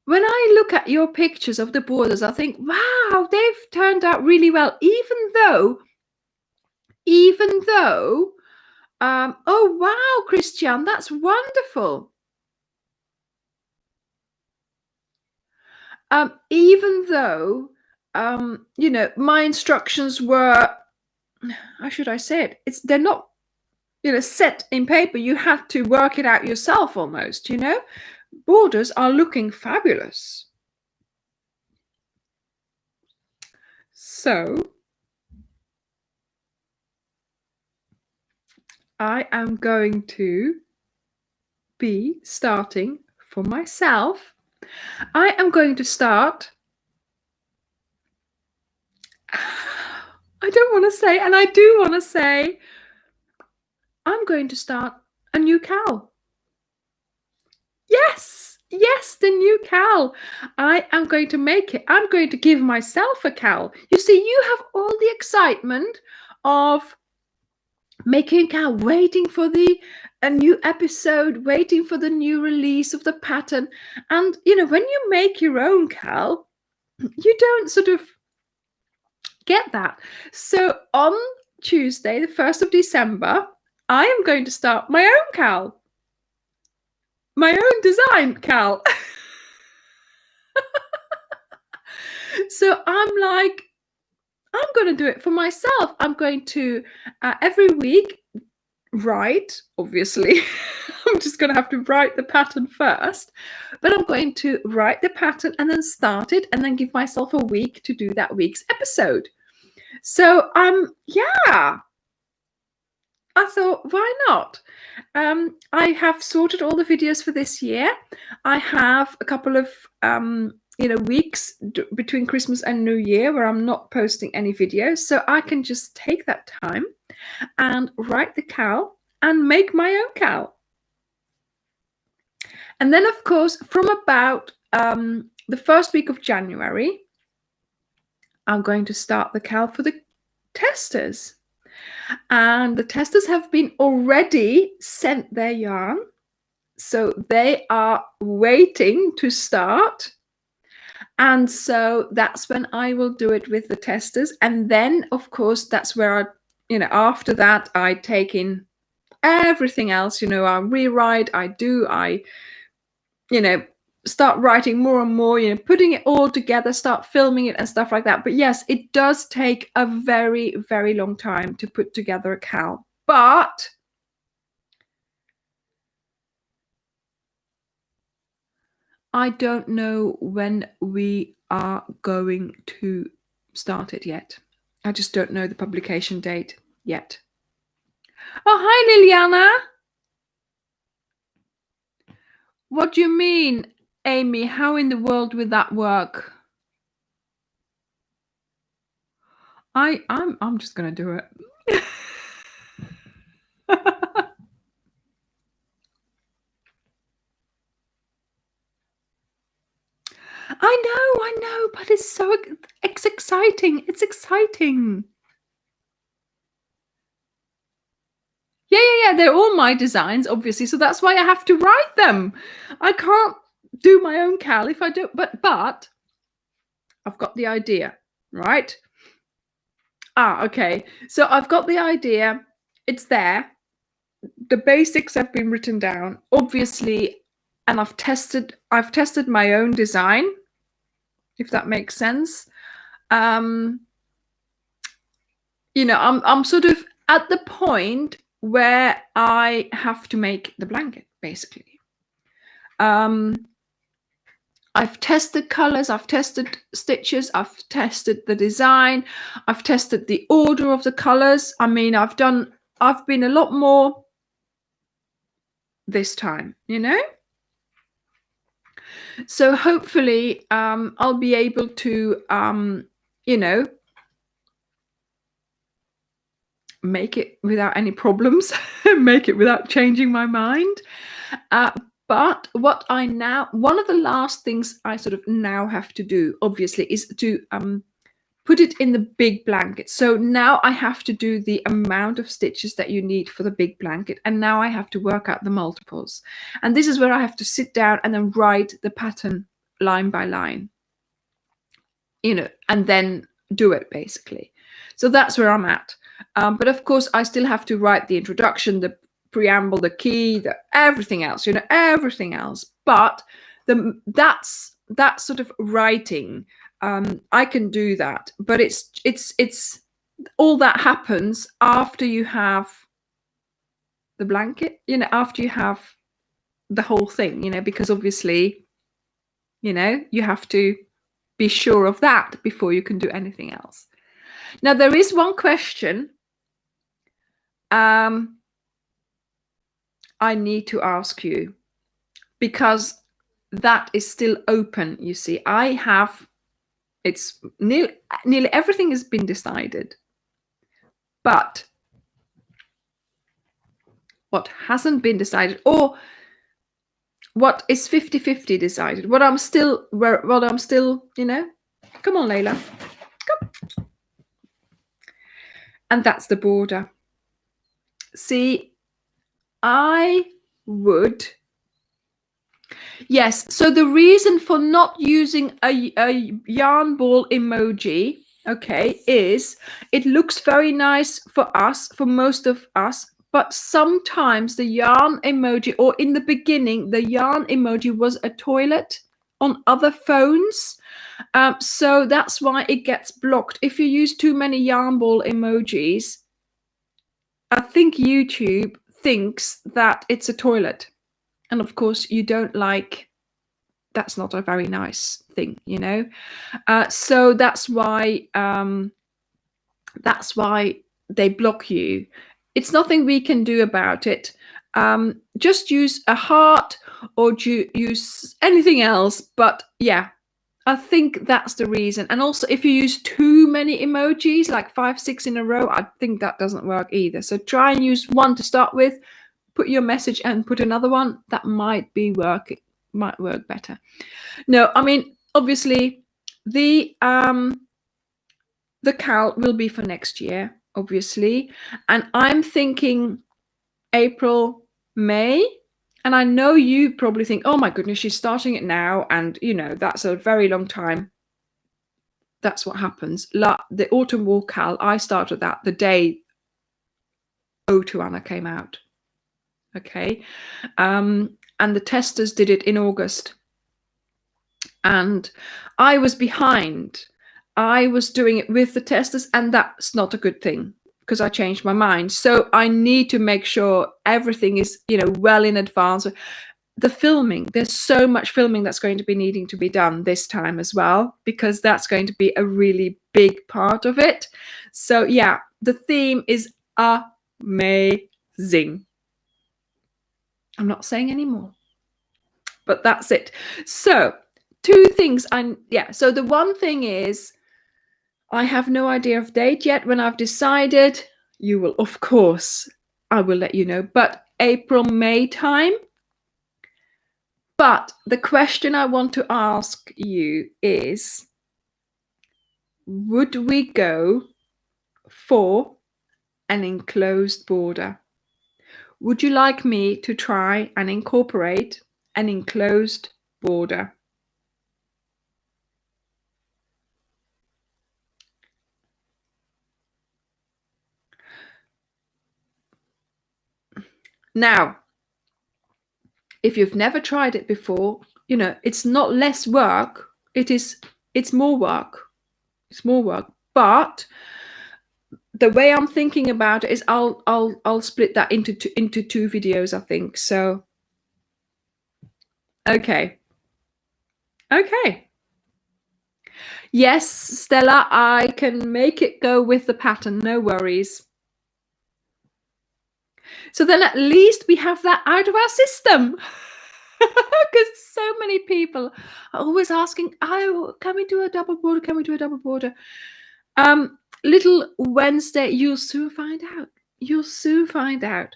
when I look at your pictures of the borders, I think, wow, they've turned out really well, even though, oh, wow, Christian, that's wonderful. Even though, my instructions were, how should I say it? They're not, set in paper. You had to work it out yourself almost, Borders are looking fabulous. So I am going to be starting for myself. I am going to start. I don't want to say, and I do want to say, I'm going to start a new cowl. Yes, the new cowl. I am going to make it. I'm going to give myself a cowl. You see, you have all the excitement of making a cowl, waiting for a new episode, waiting for the new release of the pattern. And, when you make your own cowl, you don't sort of get that. So on Tuesday, the 1st of December, I am going to start my own cowl. My own design cowl. So I'm like, I'm going to do it for myself. I'm going to every week write, obviously. I'm just going to have to write the pattern first, but I'm going to write the pattern and then start it and then give myself a week to do that week's episode. So yeah, I thought, why not? I have sorted all the videos for this year. I have a couple of weeks between Christmas and New Year where I'm not posting any videos, so I can just take that time and write the cowl and make my own cowl. And then, of course, from about the first week of January, I'm going to start the cowl for the testers. And the testers have been already sent their yarn. So they are waiting to start. And so that's when I will do it with the testers. And then, of course, that's where after that, I take in everything else. I rewrite, I start writing more and more, putting it all together, start filming it and stuff like that. But yes, it does take a very, very long time to put together a cowl. But I don't know when we are going to start it yet. I just don't know the publication date yet. Oh, hi, Liliana. What do you mean, Amy? How in the world would that work? I'm just gonna do it. I know, but it's exciting. It's exciting. Yeah. They're all my designs, obviously. So that's why I have to write them. I can't do my own cowl if I do. But I've got the idea, right? Okay. So I've got the idea. It's there. The basics have been written down, obviously, and I've tested my own design. if that makes sense. You know, I'm sort of at the point where I have to make the blanket, basically. I've tested colors, I've tested stitches, I've tested the design, I've tested the order of the colors. I mean, I've been a lot more this time, you know? So hopefully I'll be able to, you know, make it without any problems, make it without changing my mind. But one of the last things I sort of now have to do, obviously, is to put it in the big blanket. So now I have to do the amount of stitches that you need for the big blanket. And now I have to work out the multiples. And this is where I have to sit down and then write the pattern line by line, you know, and then do it, basically. So that's where I'm at. But of course, I still have to write the introduction, the preamble, the key, everything else, you know, everything else. But that's that sort of writing. I can do that, but it's all that happens after you have the blanket, you know, after you have the whole thing, you know, because obviously, you know, you have to be sure of that before you can do anything else. Now, there is one question I need to ask you, because that is still open. You see, it's nearly everything has been decided, but what hasn't been decided, or what is 50-50 decided, what I'm still, you know, come on, Layla, come. And that's the border. See, I would, yes, so the reason for not using a yarn ball emoji, okay, is it looks very nice for us, for most of us, but sometimes the yarn emoji, or in the beginning, the yarn emoji was a toilet on other phones. So that's why it gets blocked. If you use too many yarn ball emojis, I think YouTube thinks that it's a toilet. And of course, you don't like, that's not a very nice thing, you know. So that's why they block you. It's nothing we can do about it. Just use a heart or use anything else. But yeah, I think that's the reason. And also, if you use too many emojis, like 5, 6 in a row, I think that doesn't work either. So try and use one to start with, put your message and put another one. That might work better. No, I mean, obviously the cal will be for next year, obviously. And I'm thinking April, May. And I know you probably think, oh my goodness, she's starting it now. And, you know, that's a very long time. That's what happens. The autumn wool cal, I started that the day Ode to Anna came out. Okay. And the testers did it in August. And I was behind. I was doing it with the testers, and that's not a good thing because I changed my mind. So I need to make sure everything is, you know, well in advance. The filming, there's so much filming that's going to be needing to be done this time as well, because that's going to be a really big part of it. So yeah, the theme is amazing. I'm not saying any more, but that's it. So two things. So the one thing is, I have no idea of date yet. When I've decided, you will, of course, I will let you know, but April, May time. But the question I want to ask you is, would we go for an enclosed border? Would you like me to try and incorporate an enclosed border? Now, if you've never tried it before, you know, it's not less work. It is It's more work. It's more work. But the way I'm thinking about it is I'll split that into two videos, I think. So okay. Okay. Yes, Stella, I can make it go with the pattern, no worries. So then at least we have that out of our system. Because so many people are always asking, oh, can we do a double border? Can we do a double border? Little Wednesday, you'll soon find out. You'll soon find out.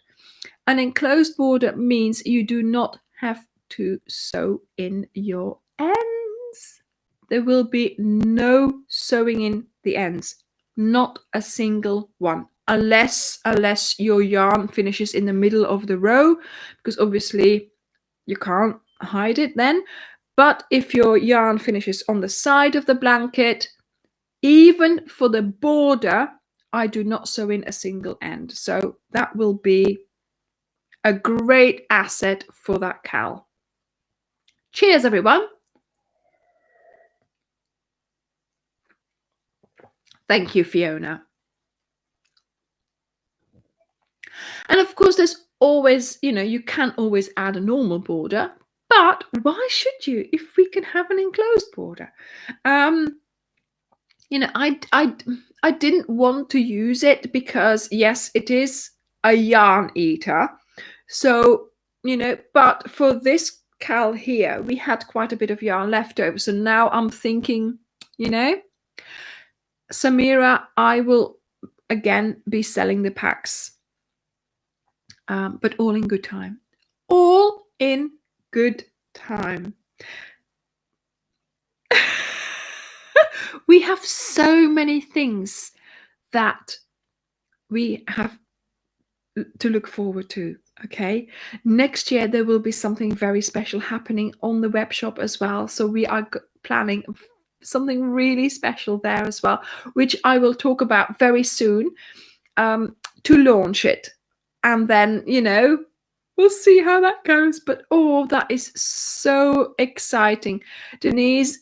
An enclosed border means you do not have to sew in your ends. There will be no sewing in the ends, not a single one, unless your yarn finishes in the middle of the row, because obviously you can't hide it then. But if your yarn finishes on the side of the blanket, even for the border, I do not sew in a single end. So that will be a great asset for that cowl. Cheers, everyone. Thank you, Fiona. And of course, there's always, you can always add a normal border, but why should you if we can have an enclosed border? I didn't want to use it because, yes, it is a yarn eater. So, but for this cowl here, we had quite a bit of yarn left over. So now I'm thinking, Samira, I will again be selling the packs, but all in good time. All in good time. We have so many things that we have to look forward to. Okay, next year there will be something very special happening on the web shop as well. So we are planning something really special there as well, which I will talk about very soon, to launch it. And then, we'll see how that goes. But that is so exciting. Denise,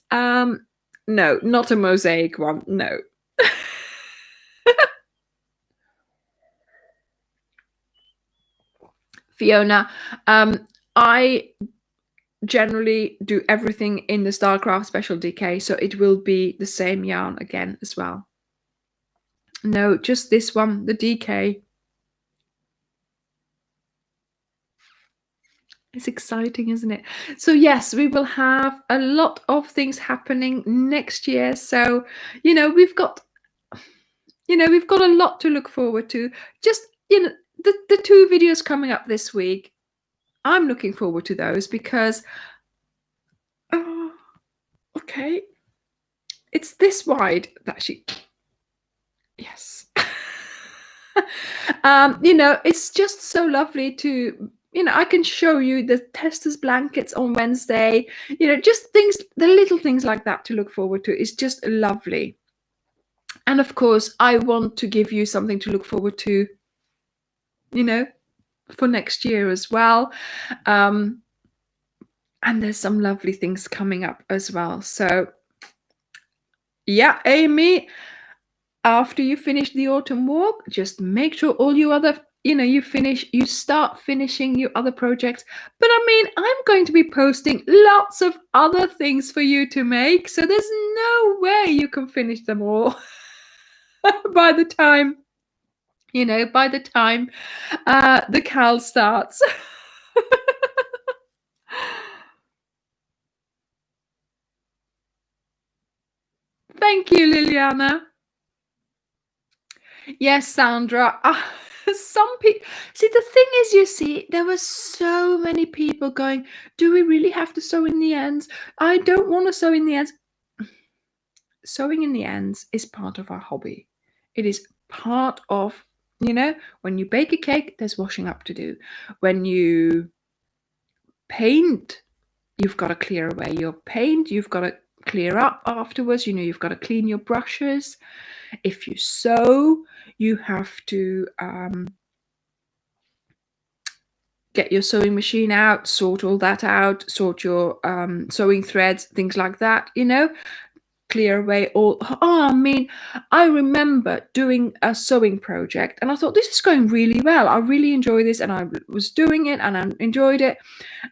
no, not a mosaic one. No. Fiona, I generally do everything in the Starcraft Special DK, so it will be the same yarn again as well. No, just this one, the DK. It's exciting, isn't it? So yes, we will have a lot of things happening next year. So, we've got a lot to look forward to. Just, the two videos coming up this week, I'm looking forward to those because, okay, it's this wide that yes. It's just so lovely to, I can show you the testers blankets on Wednesday, just things, the little things like that to look forward to is just lovely. And of course, I want to give you something to look forward to, for next year as well. And there's some lovely things coming up as well. So yeah, Amy, after you finish the autumn walk, just make sure all your other, you start finishing your other projects. But I'm going to be posting lots of other things for you to make. So there's no way you can finish them all by the time, the cowl starts. Thank you, Liliana. Yes, Sandra. Some people see, the thing is, there were so many people going, do we really have to sew in the ends? I don't want to sew in the ends. Sewing in the ends is part of our hobby. It is part of, when you bake a cake, there's washing up to do. When you paint, you've got to clear away your paint. You've got to clear up afterwards. You've got to clean your brushes. If you sew, you have to get your sewing machine out, sort all that out, sort your sewing threads, things like that. clear away all. I mean, I remember doing a sewing project and I thought, this is going really well. I really enjoy this, and I was doing it and I enjoyed it.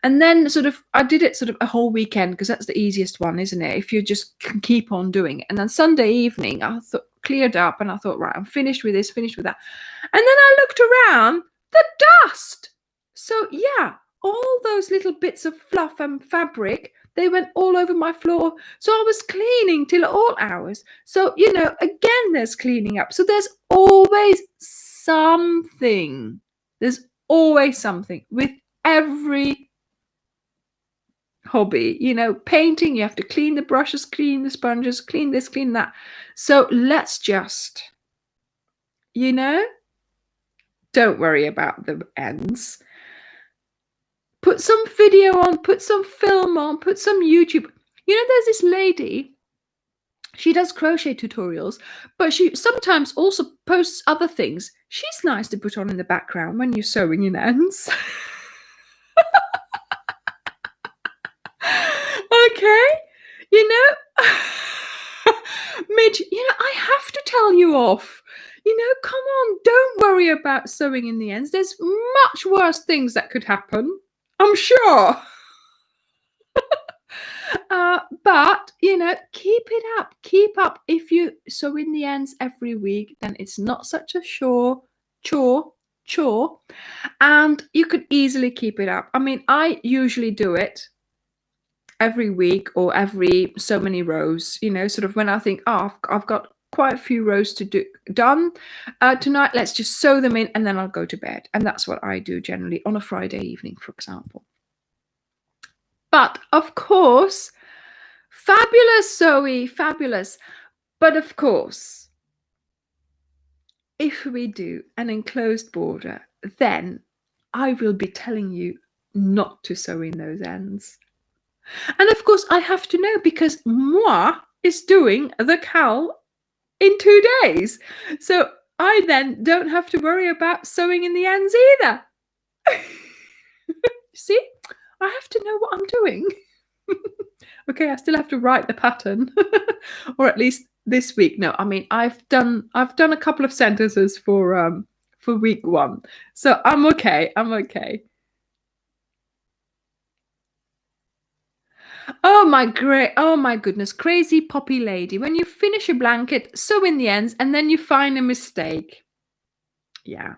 And then sort of I did it sort of a whole weekend, because that's the easiest one, isn't it? If you just can keep on doing it. And then Sunday evening I thought, cleared up, and I thought, right, I'm finished with this, finished with that. And then I looked around, the dust. So yeah, all those little bits of fluff and fabric, they went all over my floor. So I was cleaning till all hours. So, again, there's cleaning up. So there's always something. There's always something with every hobby. Painting, you have to clean the brushes, clean the sponges, clean this, clean that. So let's just, don't worry about the ends. Put some video on, put some film on, put some YouTube. There's this lady, she does crochet tutorials, but she sometimes also posts other things. She's nice to put on in the background when you're sewing in ends. Okay? Midge, I have to tell you off. Come on, don't worry about sewing in the ends. There's much worse things that could happen, I'm sure. But keep it up. Keep up. If you sew in the ends every week, then it's not such a chore, and you could easily keep it up. I mean, I usually do it every week or every so many rows. Sort of when I think, I've got quite a few rows to do done tonight. Let's just sew them in, and then I'll go to bed. And that's what I do generally on a Friday evening, for example. But of course, fabulous, Zoe, fabulous. But of course, if we do an enclosed border, then I will be telling you not to sew in those ends. And of course, I have to know, because moi is doing the cowl in 2 days. So I then don't have to worry about sewing in the ends either. See, I have to know what I'm doing. Okay, I still have to write the pattern, or at least this week. No, I mean, I've done a couple of sentences for week 1, so I'm okay. Oh my goodness, crazy poppy lady! When you finish a blanket, sew in the ends, and then you find a mistake. Yeah,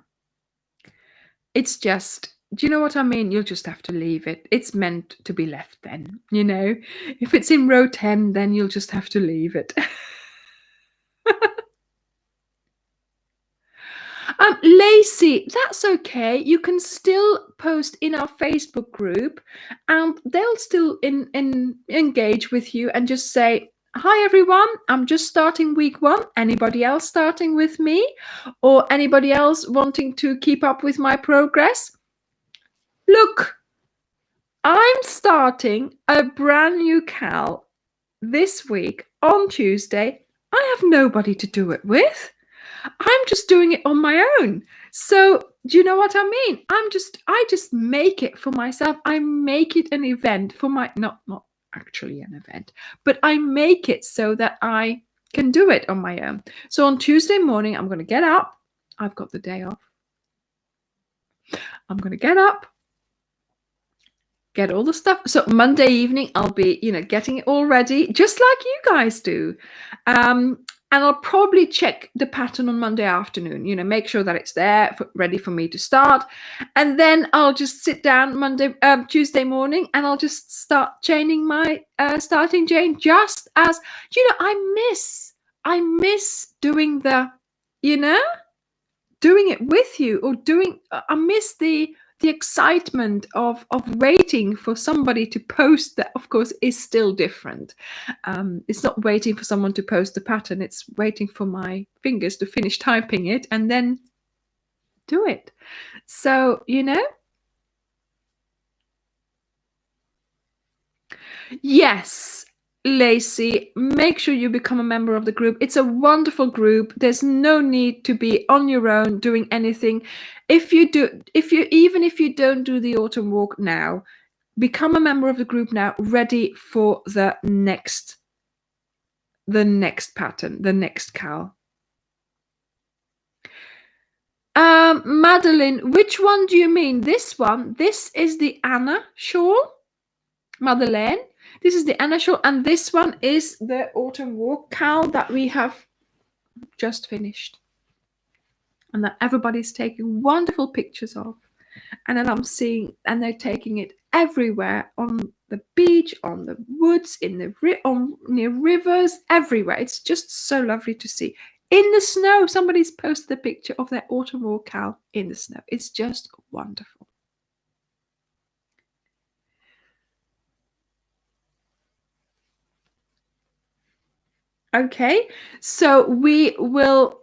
it's just. Do you know what I mean? You'll just have to leave it. It's meant to be left then, If it's in row 10, then you'll just have to leave it. Lacey, that's okay. You can still post in our Facebook group, and they'll still engage with you and just say, hi everyone, I'm just starting week 1. Anybody else starting with me? Or anybody else wanting to keep up with my progress? Look, I'm starting a brand new cowl this week on Tuesday. I have nobody to do it with. I'm just doing it on my own. So do you know what I mean? I just make it for myself. I make it an event for my, not actually an event, but I make it so that I can do it on my own. So on Tuesday morning, I'm going to get up. I've got the day off. I'm going to get up, get all the stuff. So Monday evening, I'll be, getting it all ready, just like you guys do. And I'll probably check the pattern on Monday afternoon, make sure that it's there, ready for me to start. And then I'll just sit down Tuesday morning, and I'll just start chaining my starting chain, just as, I miss doing the, doing it with you, or I miss the excitement of waiting for somebody to post. That, of course, is still different. It's not waiting for someone to post the pattern. It's waiting for my fingers to finish typing it and then do it. So, Yes, Lacey, make sure you become a member of the group. It's a wonderful group. There's no need to be on your own doing anything. Even if you don't do the autumn walk now, become a member of the group now, ready for the next the next pattern, the next cowl. Madeline, which one do you mean? This one? This is the Anna shawl. Madeleine, this is the Anna shawl, and this one is the autumn walk cowl that we have just finished, and that everybody's taking wonderful pictures of. And then I'm seeing, and they're taking it everywhere, on the beach, on the woods, in the near rivers, everywhere. It's just so lovely to see. In the snow, somebody's posted a picture of their autumn walk cowl in the snow. It's just wonderful. Okay, so we will,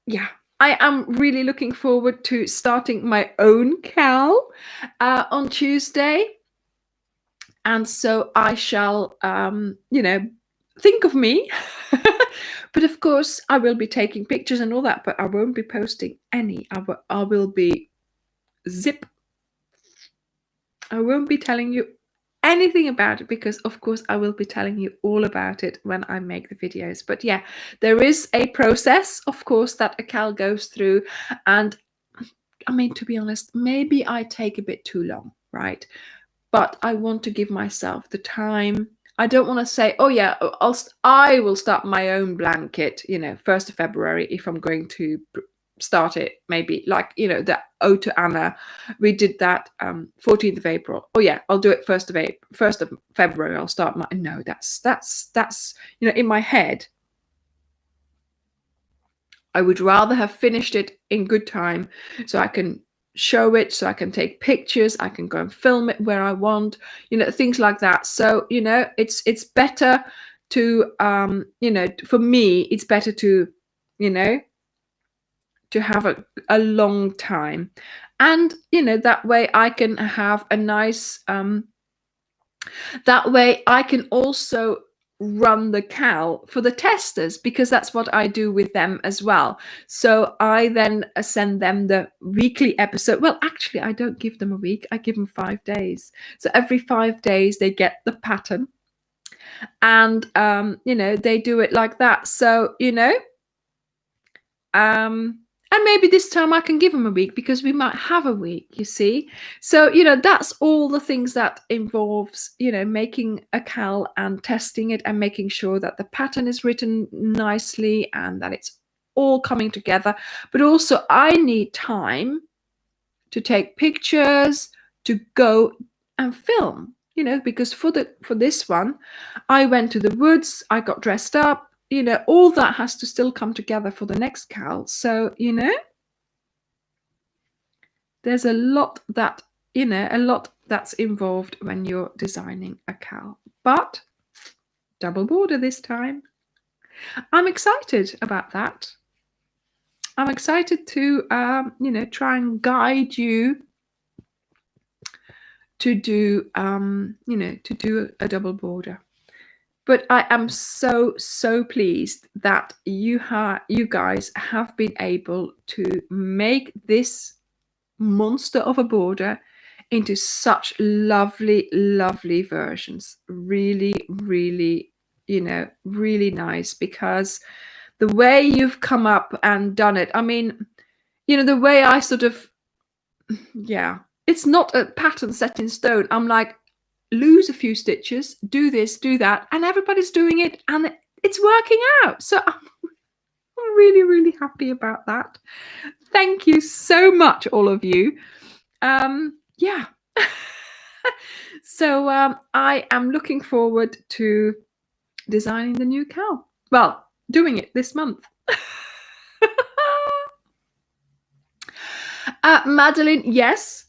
yeah, I am really looking forward to starting my own cowl on Tuesday. And so I shall, think of me. But of course, I will be taking pictures and all that, but I won't be posting any. I will be zip. I won't be telling you anything about it, because of course I will be telling you all about it when I make the videos. But yeah, there is a process, of course, that a cowl goes through. And I mean, to be honest, maybe I take a bit too long, right? But I want to give myself the time. I don't want to say, oh yeah, I will start my own blanket, 1st of February, if I'm going to start it, maybe like, the Ode to Anna, we did that 14th of April. Oh yeah, I'll do it 1st of February, I'll start my, no, that's in my head, I would rather have finished it in good time, so I can show it, so I can take pictures, I can go and film it where I want, things like that. So it's better to for me, it's better to to have a long time. And that way I can have a nice that way I can also run the cowl for the testers, because that's what I do with them as well. So I then send them the weekly episode. Well, actually, I don't give them a week, I give them 5 days. So every 5 days they get the pattern, and they do it like that. So and maybe this time I can give them a week, because we might have a week, you see. So, that's all the things that involves, making a cowl and testing it and making sure that the pattern is written nicely and that it's all coming together. But also I need time to take pictures, to go and film, because for this one, I went to the woods, I got dressed up, all that has to still come together for the next cowl. So, there's a lot that's involved when you're designing a cowl. But double border this time. I'm excited about that. I'm excited to, try and guide you to do, to do a double border. But I am so pleased that you guys have been able to make this monster of a border into such lovely versions. Really really nice, because the way you've come up and done it, I mean, the way I sort of, yeah, it's not a pattern set in stone. I'm like, lose a few stitches, do this, do that, and everybody's doing it, and it's working out. So I'm really happy about that. Thank you so much, all of you. Yeah. So I am looking forward to designing the new cowl. Well, doing it this month. Madeline, yes,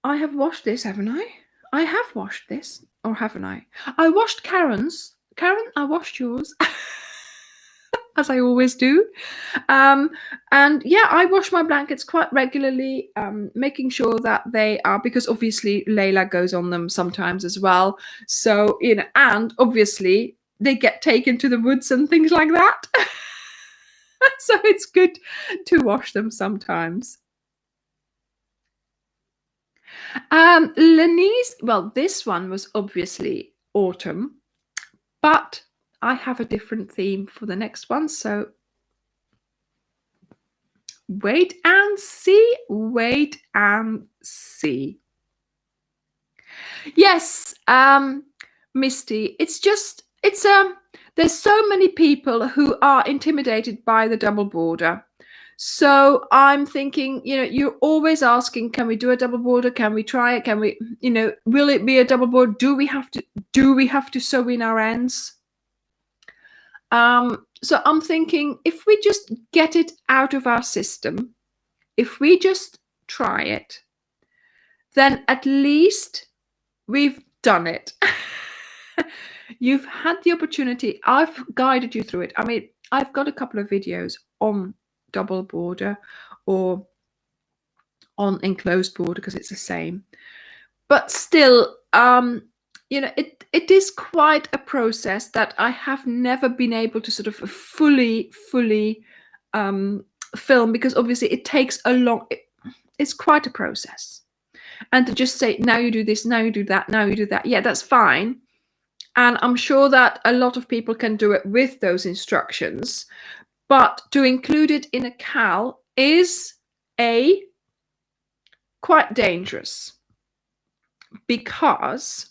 I have washed this, haven't I? I have washed this, or haven't I? I washed Karen's. Karen, I washed yours. As I always do. And yeah, I wash my blankets quite regularly, making sure that they are, because obviously Layla goes on them sometimes as well. So, and obviously they get taken to the woods and things like that. So it's good to wash them sometimes. Lenise, well, this one was obviously autumn, but I have a different theme for the next one, so wait and see, wait and see. Yes, Misty, it's there's so many people who are intimidated by the double border. So I'm thinking, you're always asking, can we do a double border? Can we try it? Can we, will it be a double border? Do we have to sew in our ends? So I'm thinking, if we just get it out of our system, if we just try it, then at least we've done it. You've had the opportunity. I've guided you through it. I mean, I've got a couple of videos on double border or on enclosed border because it's the same. But still, it is quite a process that I have never been able to sort of fully film, because obviously it takes it's quite a process. And to just say, now you do this, now you do that, now you do that, yeah, that's fine. And I'm sure that a lot of people can do it with those instructions. But to include it in a cal is quite dangerous, because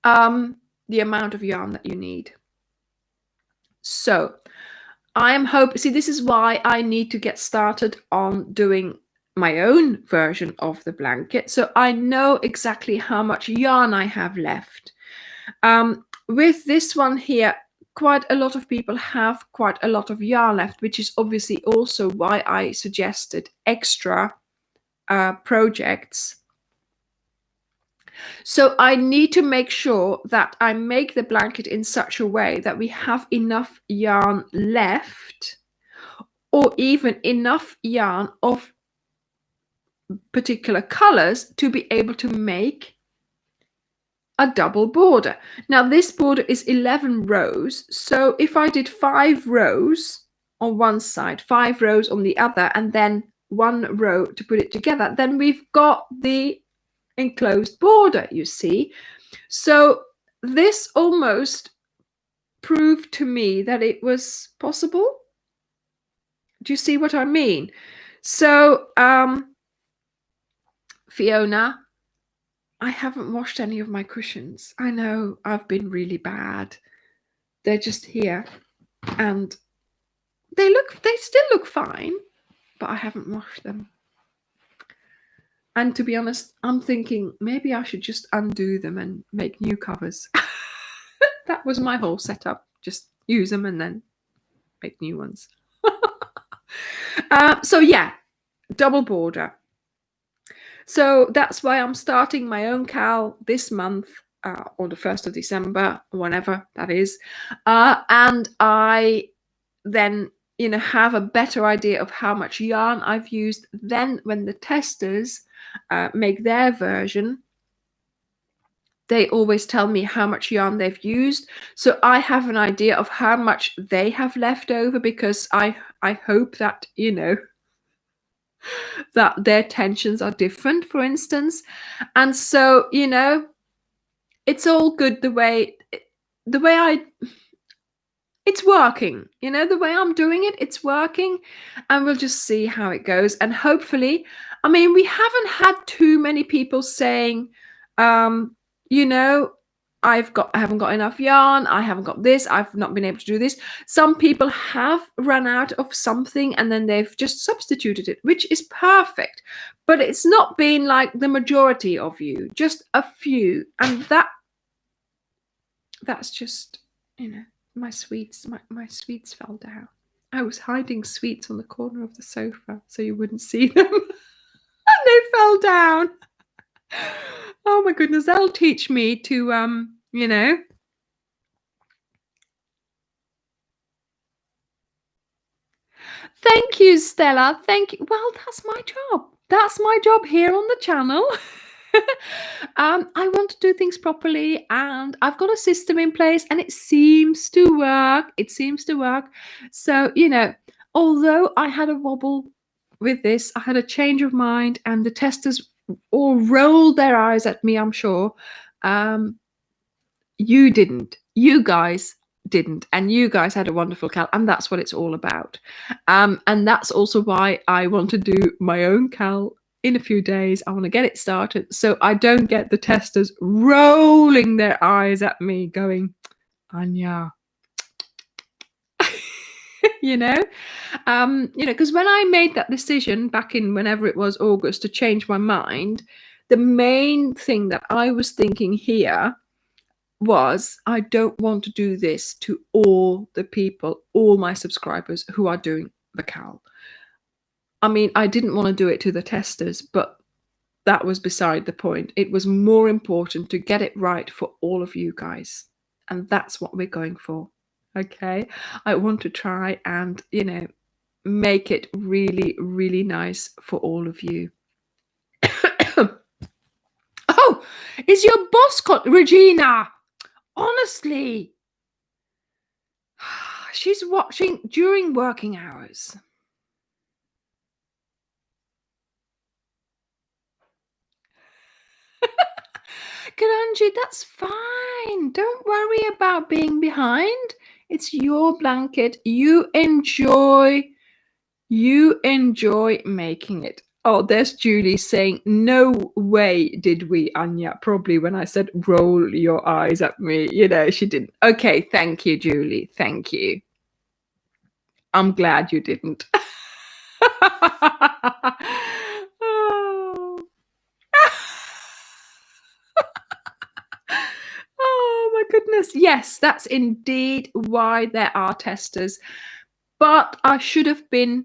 the amount of yarn that you need. So I am hoping, see, this is why I need to get started on doing my own version of the blanket, so I know exactly how much yarn I have left. With this one here, quite a lot of people have quite a lot of yarn left, which is obviously also why I suggested extra projects. So I need to make sure that I make the blanket in such a way that we have enough yarn left, or even enough yarn of particular colors to be able to make a double border. Now this border is 11 rows, so if I did 5 rows on one side, 5 rows on the other, and then 1 row to put it together, then we've got the enclosed border, you see. So this almost proved to me that it was possible. Do you see what I mean? So Fiona, I haven't washed any of my cushions. I know I've been really bad. They're just here and they still look fine, but I haven't washed them. And to be honest, I'm thinking maybe I should just undo them and make new covers. That was my whole setup. Just use them and then make new ones. So yeah, double border. So that's why I'm starting my own cal this month, on the 1st of December, whenever that is. And I then, have a better idea of how much yarn I've used. Then when the testers make their version, they always tell me how much yarn they've used. So I have an idea of how much they have left over, because I hope that, that their tensions are different, for instance. And so, it's all good the way it's working, the way I'm doing it, it's working, and we'll just see how it goes. And hopefully, I mean, we haven't had too many people saying, I haven't got enough yarn, I haven't got this, I've not been able to do this. Some people have run out of something and then they've just substituted it, which is perfect. But it's not been like the majority of you, just a few. And that's just, my sweets fell down. I was hiding sweets on the corner of the sofa so you wouldn't see them. And they fell down. Oh my goodness, that'll teach me to Thank you, Stella. Thank you. Well, that's my job. That's my job here on the channel. I want to do things properly, and I've got a system in place, and it seems to work. It seems to work. So, although I had a wobble with this, I had a change of mind, and the testers all rolled their eyes at me, I'm sure. You didn't. You guys didn't, and you guys had a wonderful cal, and that's what it's all about. And that's also why I want to do my own cal in a few days. I want to get it started so I don't get the testers rolling their eyes at me going, Anja, you know, because when I made that decision back in whenever it was August to change my mind, the main thing that I was thinking here was I don't want to do this to all the people, all my subscribers who are doing the cal. I mean, I didn't want to do it to the testers, but that was beside the point. It was more important to get it right for all of you guys. And that's what we're going for. Okay. I want to try and, make it really, really nice for all of you. Oh, is your boss called Regina? Honestly, she's watching during working hours. Karanji, that's fine. Don't worry about being behind. It's your blanket. You enjoy making it. Oh, there's Julie saying, no way did we, Anja. Probably when I said roll your eyes at me, she didn't. Okay, thank you, Julie. Thank you. I'm glad you didn't. Oh. Oh my goodness. Yes, that's indeed why there are testers. But I should have been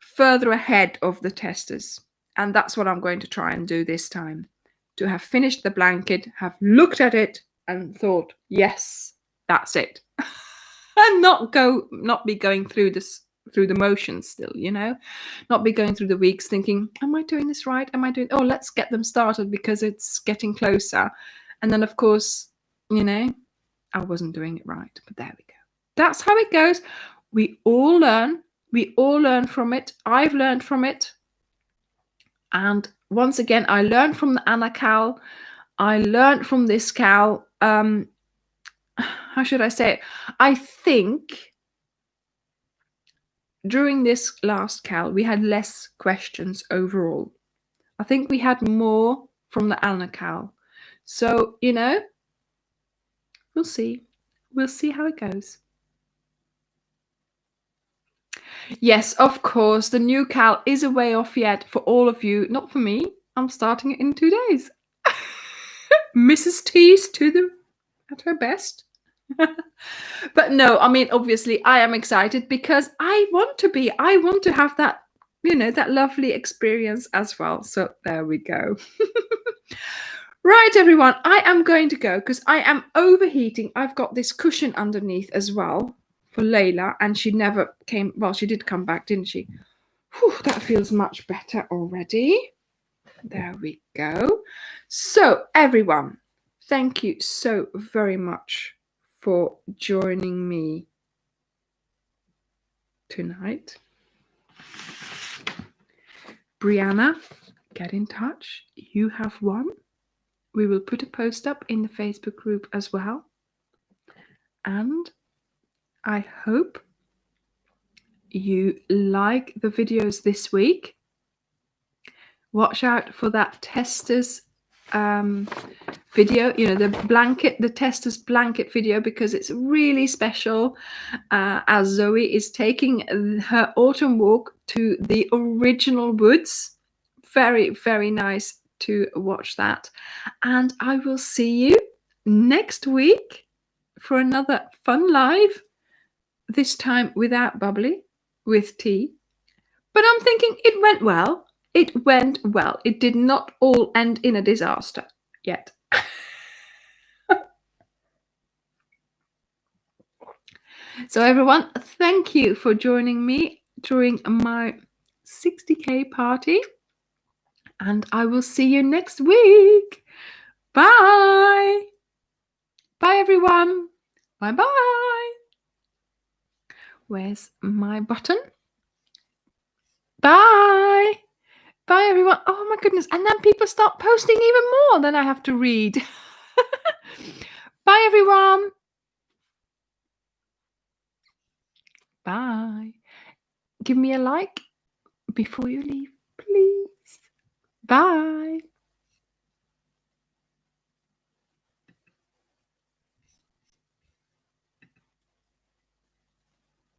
further ahead of the testers. And that's what I'm going to try and do this time. To have finished the blanket, have looked at it and thought, yes, that's it. And not be going through the motions still, not be going through the weeks thinking, am I doing this right? Let's get them started because it's getting closer. And then of course, I wasn't doing it right, but there we go. That's how it goes. We all learn from it. I've learned from it. And once again, I learned from the Anna cal. I learned from this cal. How should I say it? I think during this last cal, we had less questions overall. I think we had more from the Anna cal. So, we'll see. We'll see how it goes. Yes, of course. The new cal is a way off yet for all of you. Not for me. I'm starting it in 2 days. Mrs. T's at her best. But no, I mean, obviously, I am excited because I want to have that, that lovely experience as well. So there we go. Right, everyone, I am going to go because I am overheating. I've got this cushion underneath as well for Layla, and she never came. Well, she did come back, didn't she? Whew, that feels much better already. There we go. So, everyone, thank you so very much for joining me tonight. Brianna, get in touch. You have won. We will put a post up in the Facebook group as well. And I hope you like the videos this week. Watch out for that testers video, the testers blanket video, because it's really special as Zoe is taking her autumn walk to the original woods. Very, very nice to watch that. And I will see you next week for another fun live, this time without Bubbly, with tea. But I'm thinking it went well. It went well. It did not all end in a disaster yet. So everyone, thank you for joining me during my 60K party. And I will see you next week. Bye. Bye, everyone. Bye-bye. Where's my button? Bye. Bye, everyone. Oh, my goodness. And then people start posting even more. Then I have to read. Bye, everyone. Bye. Give me a like before you leave, please. Bye.